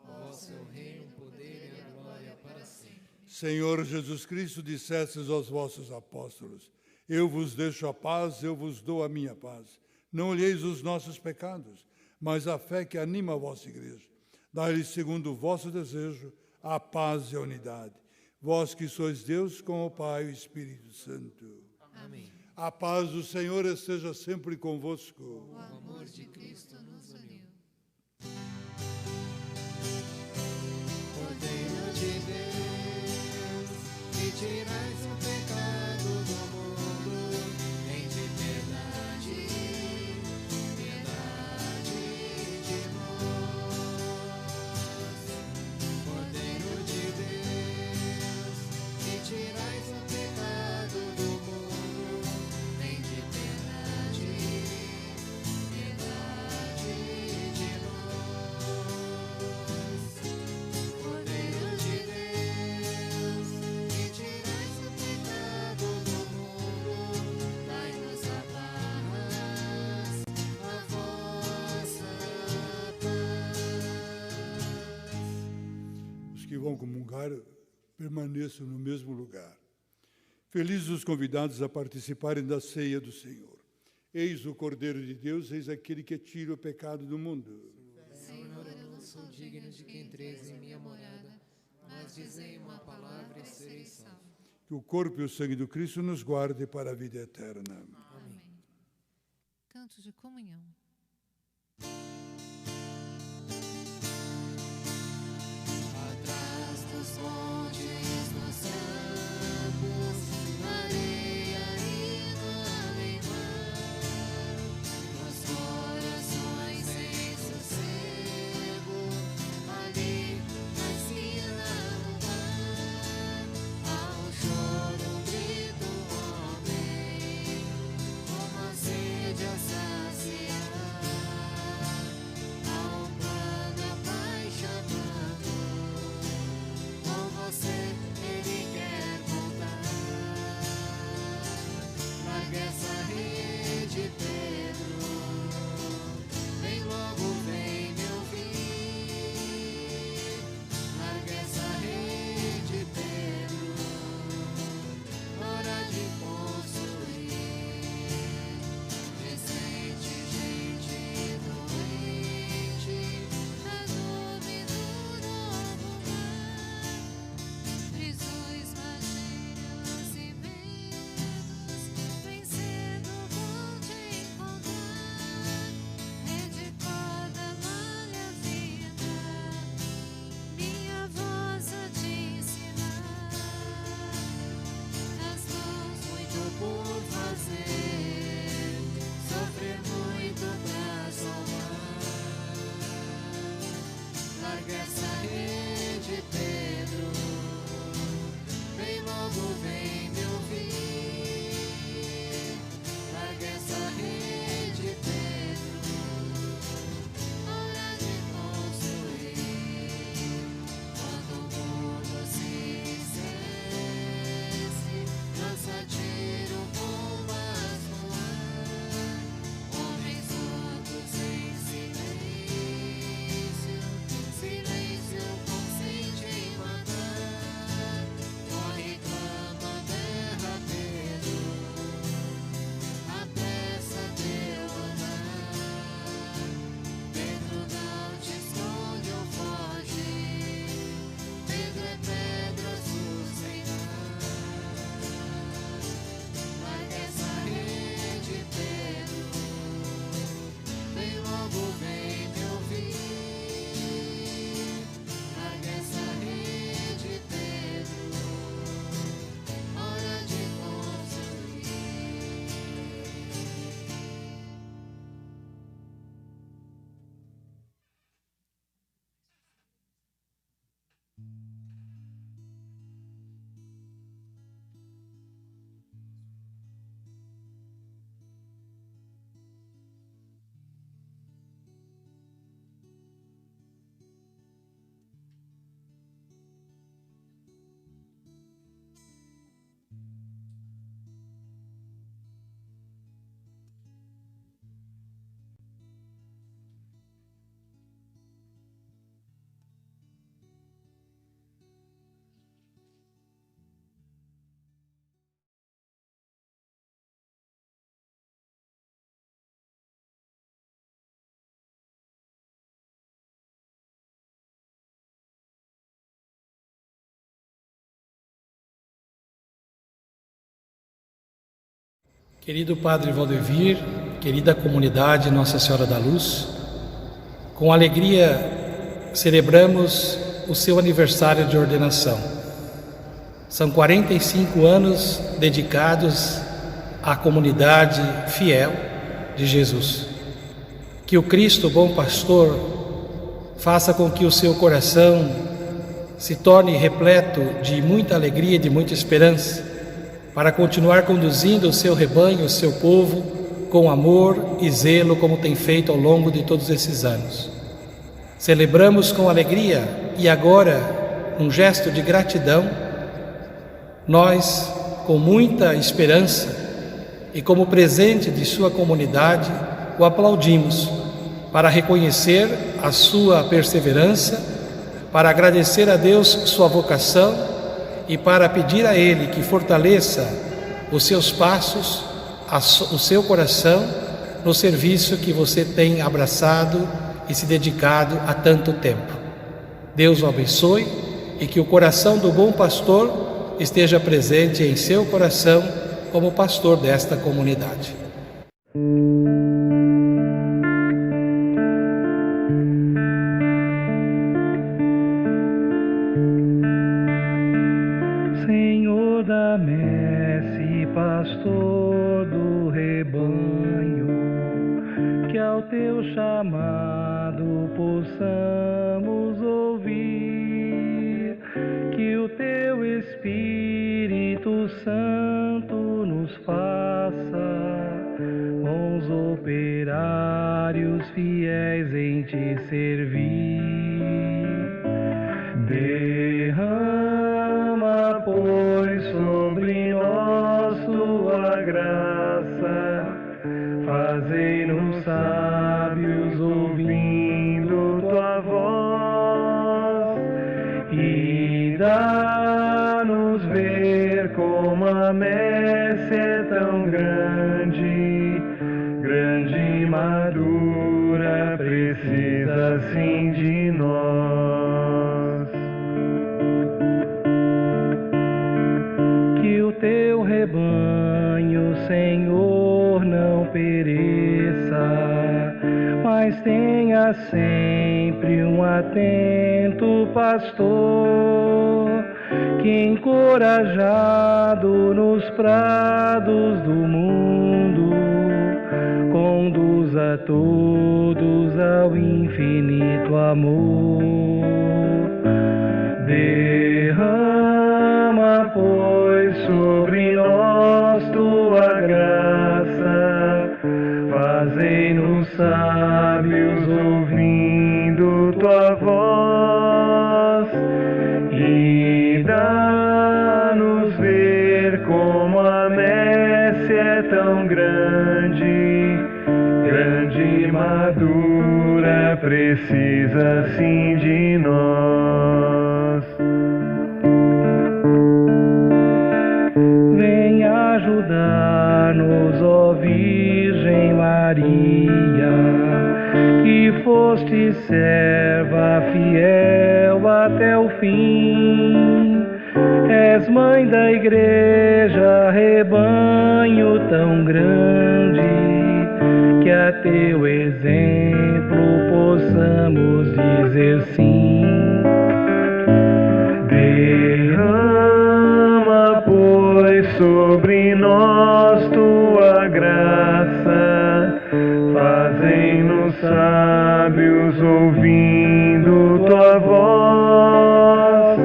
Vosso é o reino, o poder e a glória para sempre. Senhor Jesus Cristo, dissestes aos vossos apóstolos: eu vos deixo a paz, eu vos dou a minha paz. Não olheis os nossos pecados, mas a fé que anima a vossa igreja. Dai-lhe, segundo o vosso desejo, a paz e a unidade. Vós que sois Deus com o Pai e o Espírito Santo. Amém. A paz do Senhor esteja sempre convosco. O amor de Cristo nos uniu. Cordeiro de Deus, que tirais o pecado do mundo, tende piedade, piedade de nós. Cordeiro de Deus, que tirais o pecado do mundo, tende piedade, piedade de nós. Cordeiro de Deus, que tirais o pecado do mundo, dai-nos a paz, a vossa paz. Os que vão comungar permaneçam no mesmo lugar. Felizes os convidados a participarem da ceia do Senhor. Eis o Cordeiro de Deus, eis aquele que tira o pecado do mundo. Senhor, eu não sou digno de que entreis em minha morada, mas dizei uma palavra e serei salvo. Que o corpo e o sangue do Cristo nos guarde para a vida eterna. Amém. Canto de comunhão. Atrás dos montes, nos campos, na areia e no além-mar, nos corações sem sossego, ali na esquina do mar, há um choro, um grito, um homem, uma sede a saciar. Querido Padre Valdevir, querida comunidade Nossa Senhora da Luz, com alegria celebramos o seu aniversário de ordenação. São 45 anos dedicados à comunidade fiel de Jesus. Que o Cristo, bom pastor, faça com que o seu coração se torne repleto de muita alegria e de muita esperança, para continuar conduzindo o seu rebanho, o seu povo, com amor e zelo, como tem feito ao longo de todos esses anos. Celebramos com alegria e agora, num gesto de gratidão, nós, com muita esperança e como presente de sua comunidade, o aplaudimos para reconhecer a sua perseverança, para agradecer a Deus sua vocação e para pedir a Ele que fortaleça os seus passos, o seu coração no serviço que você tem abraçado e se dedicado há tanto tempo. Deus o abençoe e que o coração do bom pastor esteja presente em seu coração como pastor desta comunidade. Senhor da messe, pastor do rebanho, que ao teu chamado possamos ouvir, que o teu Espírito Santo nos faça bons operários fiéis em te servir. Derrama, pois, sobre nós tua graça, fazei-nos sábios ouvindo tua voz, e dá-nos ver como a messe é tão grande, grande e madura, precisa sim de nós. Que o teu rebanho, Senhor, não pereça, mas tenha sempre um atento pastor, que encorajado nos prados do mundo, conduza todos ao infinito amor. Derrama, pois, sobre nós tua graça, fazei-nos sábios ouvindo tua voz, e dá-nos ver como a messe é tão grande, grande e madura, precisa sim de nós. Vem ajudar-nos, ó Virgem Maria, que foste serva fiel até o fim. És mãe da Igreja, rebanho tão grande, que a teu exemplo possamos dizer sim. Derrama, pois, sobre nós tua graça, fazei-nos sábios ouvindo tua voz,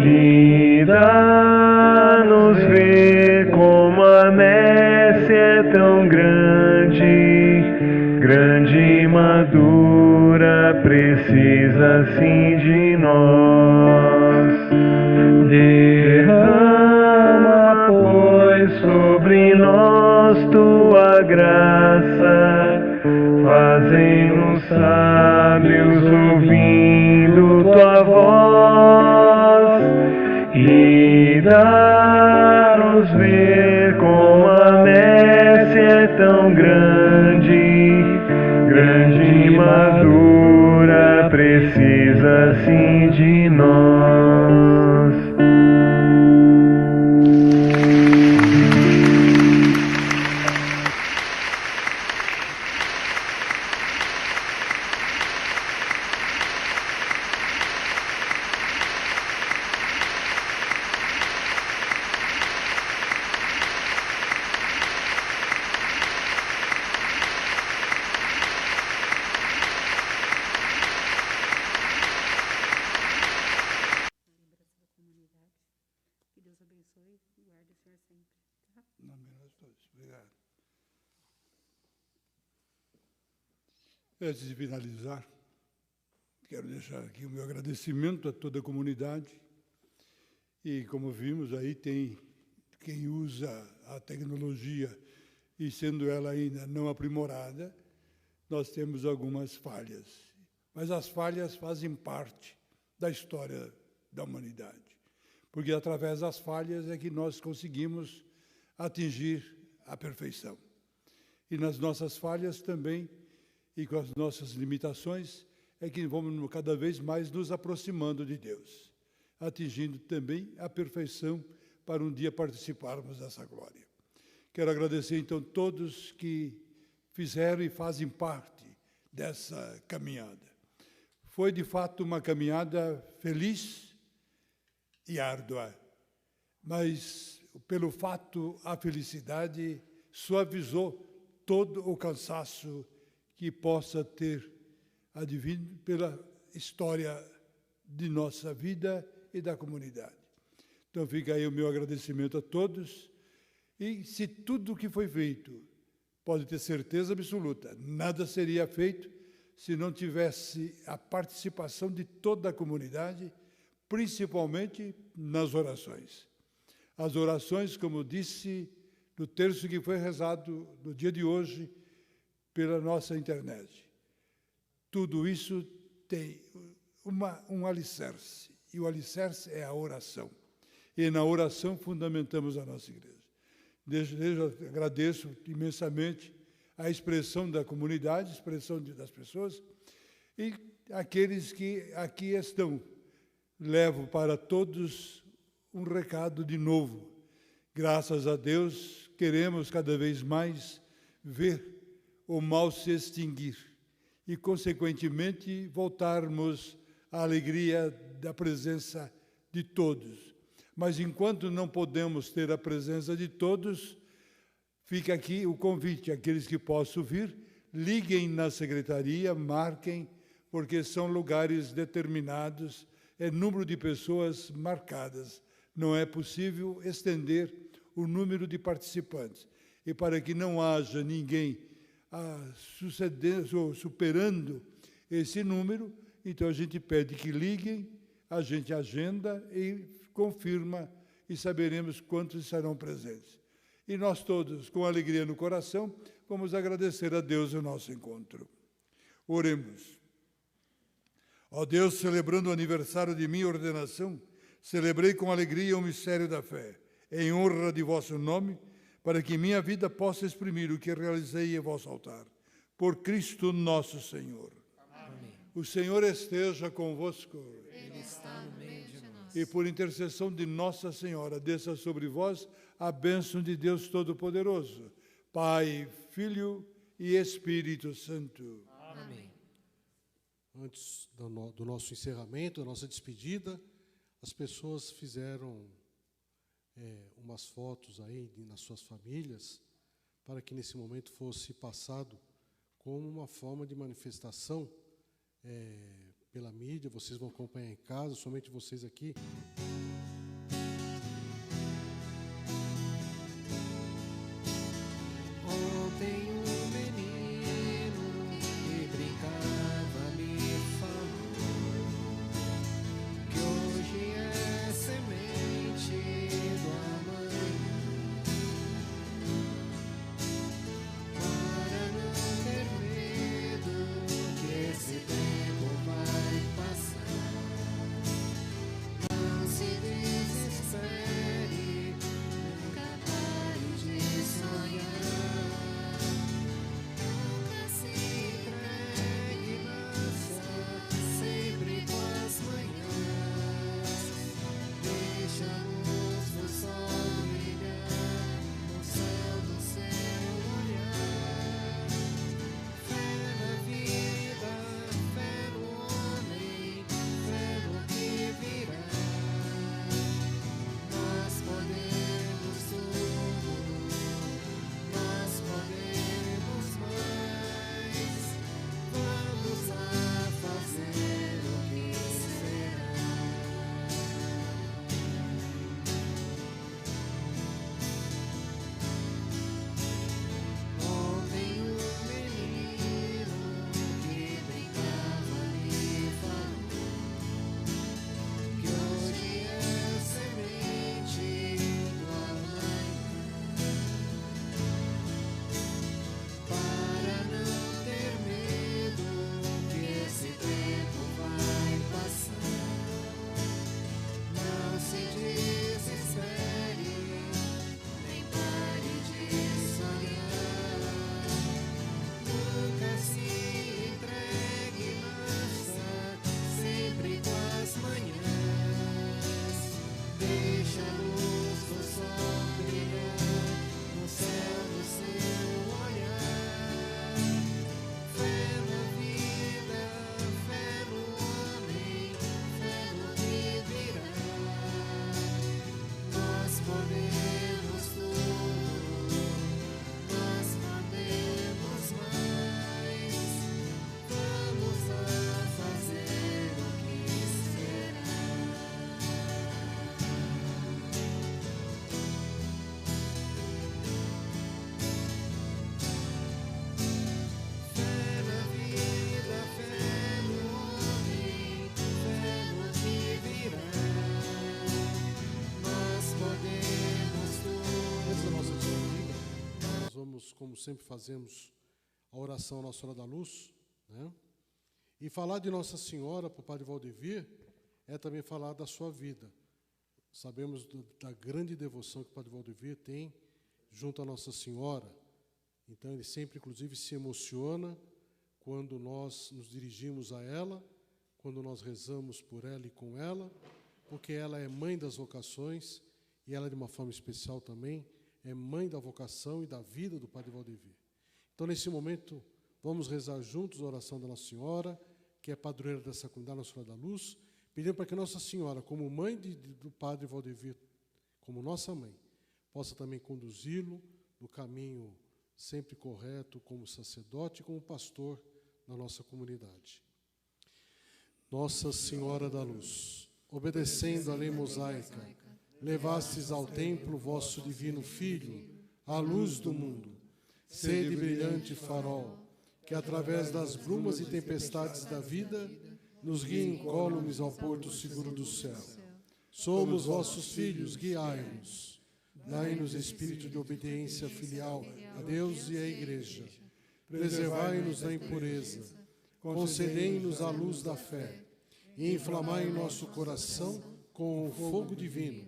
e dá-nos ver como a messe é tão grande, grande e madura, precisa sim de nós. Derrama, pois, sobre nós tua graça, fazei-nos sábios ouvindo tua voz, e dá-nos ver como a messe é tão grande, grande e madura, precisa sim de nós. Deus abençoe e guarde o senhor sempre. Tá? Amém, nós todos. Obrigado. Antes de finalizar, quero deixar aqui o meu agradecimento a toda a comunidade. E como vimos, aí tem quem usa a tecnologia e sendo ela ainda não aprimorada, nós temos algumas falhas. Mas as falhas fazem parte da história da humanidade. Porque através das falhas é que nós conseguimos atingir a perfeição. E nas nossas falhas também, e com as nossas limitações, é que vamos cada vez mais nos aproximando de Deus, atingindo também a perfeição para um dia participarmos dessa glória. Quero agradecer, então, todos que fizeram e fazem parte dessa caminhada. Foi, de fato, uma caminhada feliz e árdua, mas, pelo fato, a felicidade suavizou todo o cansaço que possa ter advindo pela história de nossa vida e da comunidade. Então fica aí o meu agradecimento a todos, e se tudo o que foi feito, pode ter certeza absoluta, nada seria feito se não tivesse a participação de toda a comunidade, principalmente nas orações. As orações, como disse no terço que foi rezado no dia de hoje pela nossa internet. Tudo isso tem um alicerce, e o alicerce é a oração. E na oração fundamentamos a nossa igreja. Desde agradeço imensamente a expressão da comunidade, a expressão das pessoas, e aqueles que aqui estão. Levo para todos um recado de novo. Graças a Deus, queremos cada vez mais ver o mal se extinguir e, consequentemente, voltarmos à alegria da presença de todos. Mas, enquanto não podemos ter a presença de todos, fica aqui o convite, aqueles que possam vir, liguem na secretaria, marquem, porque são lugares determinados, é número de pessoas marcadas. Não é possível estender o número de participantes. E para que não haja ninguém superando esse número, então a gente pede que liguem, a gente agenda e confirma, e saberemos quantos estarão presentes. E nós todos, com alegria no coração, vamos agradecer a Deus o nosso encontro. Oremos. Ó Deus, celebrando o aniversário de minha ordenação, celebrei com alegria o mistério da fé, em honra de vosso nome, para que minha vida possa exprimir o que realizei em vosso altar. Por Cristo nosso Senhor. Amém. O Senhor esteja convosco. Ele está no meio de nós. E por intercessão de Nossa Senhora, desça sobre vós a bênção de Deus Todo-Poderoso, Pai, Filho e Espírito Santo. Amém. Antes do nosso encerramento, da nossa despedida, as pessoas fizeram umas fotos aí nas suas famílias, para que nesse momento fosse passado como uma forma de manifestação pela mídia. Vocês vão acompanhar em casa, somente vocês aqui. Ontem um menino que brincava me falou que hoje é semente do amanhã. Para não ter medo que esse tempo vai passar, não se como sempre fazemos, a oração Nossa Senhora da Luz, né? E falar de Nossa Senhora para o Padre Valdevir é também falar da sua vida. Sabemos da grande devoção que o Padre Valdevir tem junto a Nossa Senhora. Então, ele sempre, inclusive, se emociona quando nós nos dirigimos a ela, quando nós rezamos por ela e com ela, porque ela é mãe das vocações e ela, de uma forma especial também, é mãe da vocação e da vida do Padre Valdevir. Então, nesse momento, vamos rezar juntos a oração da Nossa Senhora, que é padroeira dessa comunidade, Nossa Senhora da Luz, pedindo para que Nossa Senhora, como mãe do Padre Valdevir, como nossa mãe, possa também conduzi-lo no caminho sempre correto, como sacerdote e como pastor na nossa comunidade. Nossa Senhora da Luz, obedecendo à lei mosaica, levastes ao templo vosso divino Filho, a luz do mundo. Sede brilhante farol, que através das brumas e tempestades da vida, nos guie incólumes ao porto seguro do céu. Somos vossos filhos, guiai-nos. Dai-nos espírito de obediência filial a Deus e à Igreja. Preservai-nos da impureza. Concedei-nos a luz da fé. E inflamai nosso coração com o fogo divino,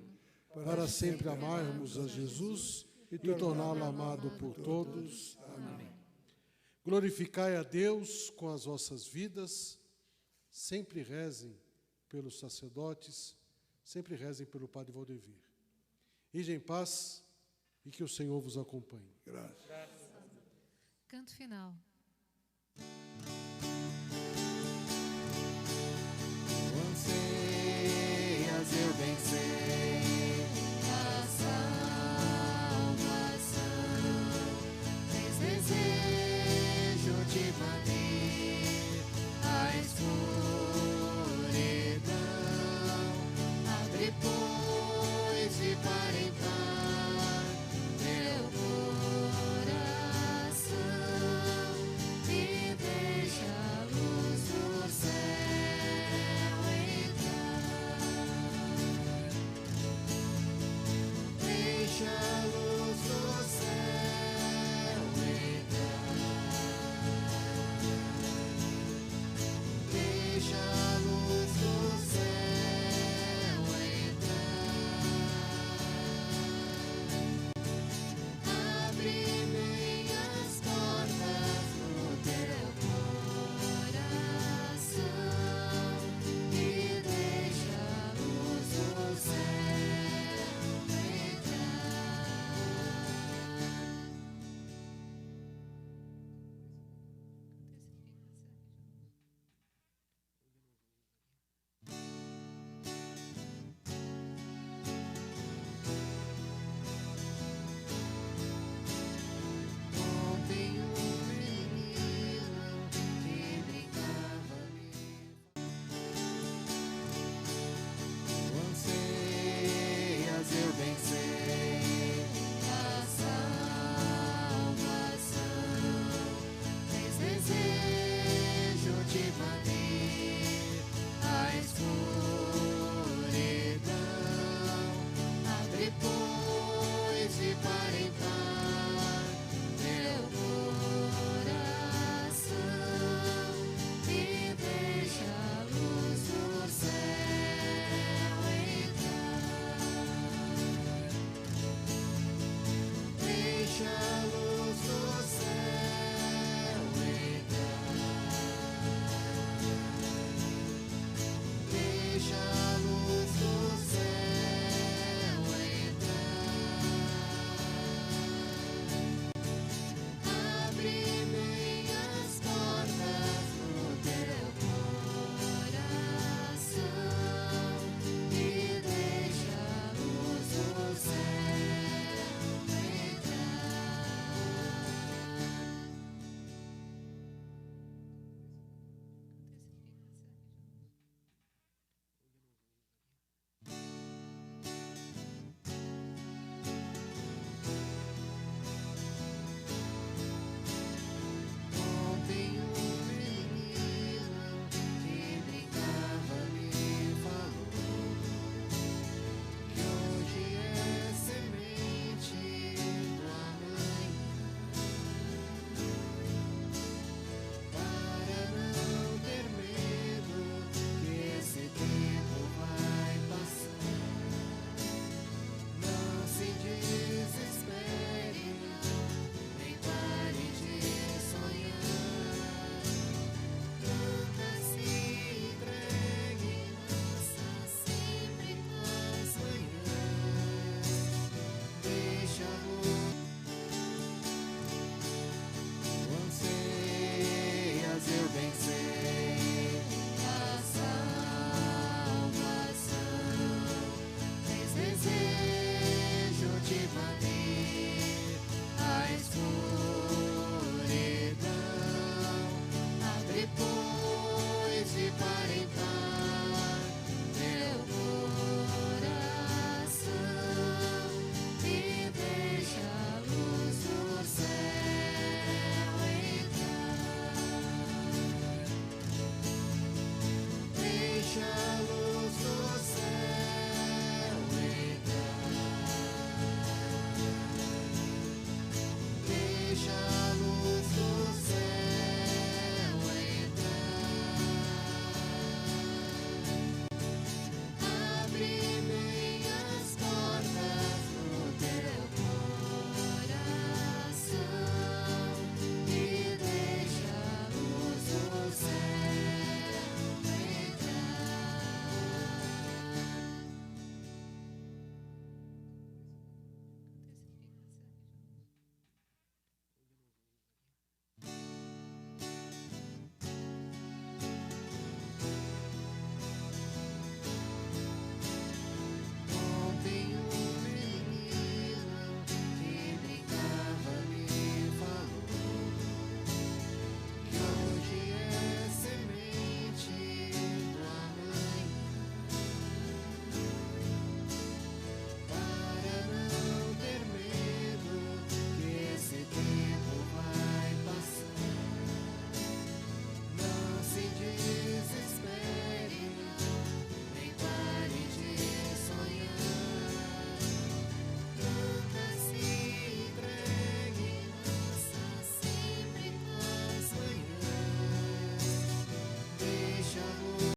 para sempre amarmos a Jesus e torná-lo amado por todos. Amém. Glorificai a Deus com as vossas vidas. Sempre rezem pelos sacerdotes, sempre rezem pelo Padre Valdevir. Ide em paz e que o Senhor vos acompanhe. Graças. Canto final. Anseias eu bem sei a salvação, tens desejo de banir a escuridão, abre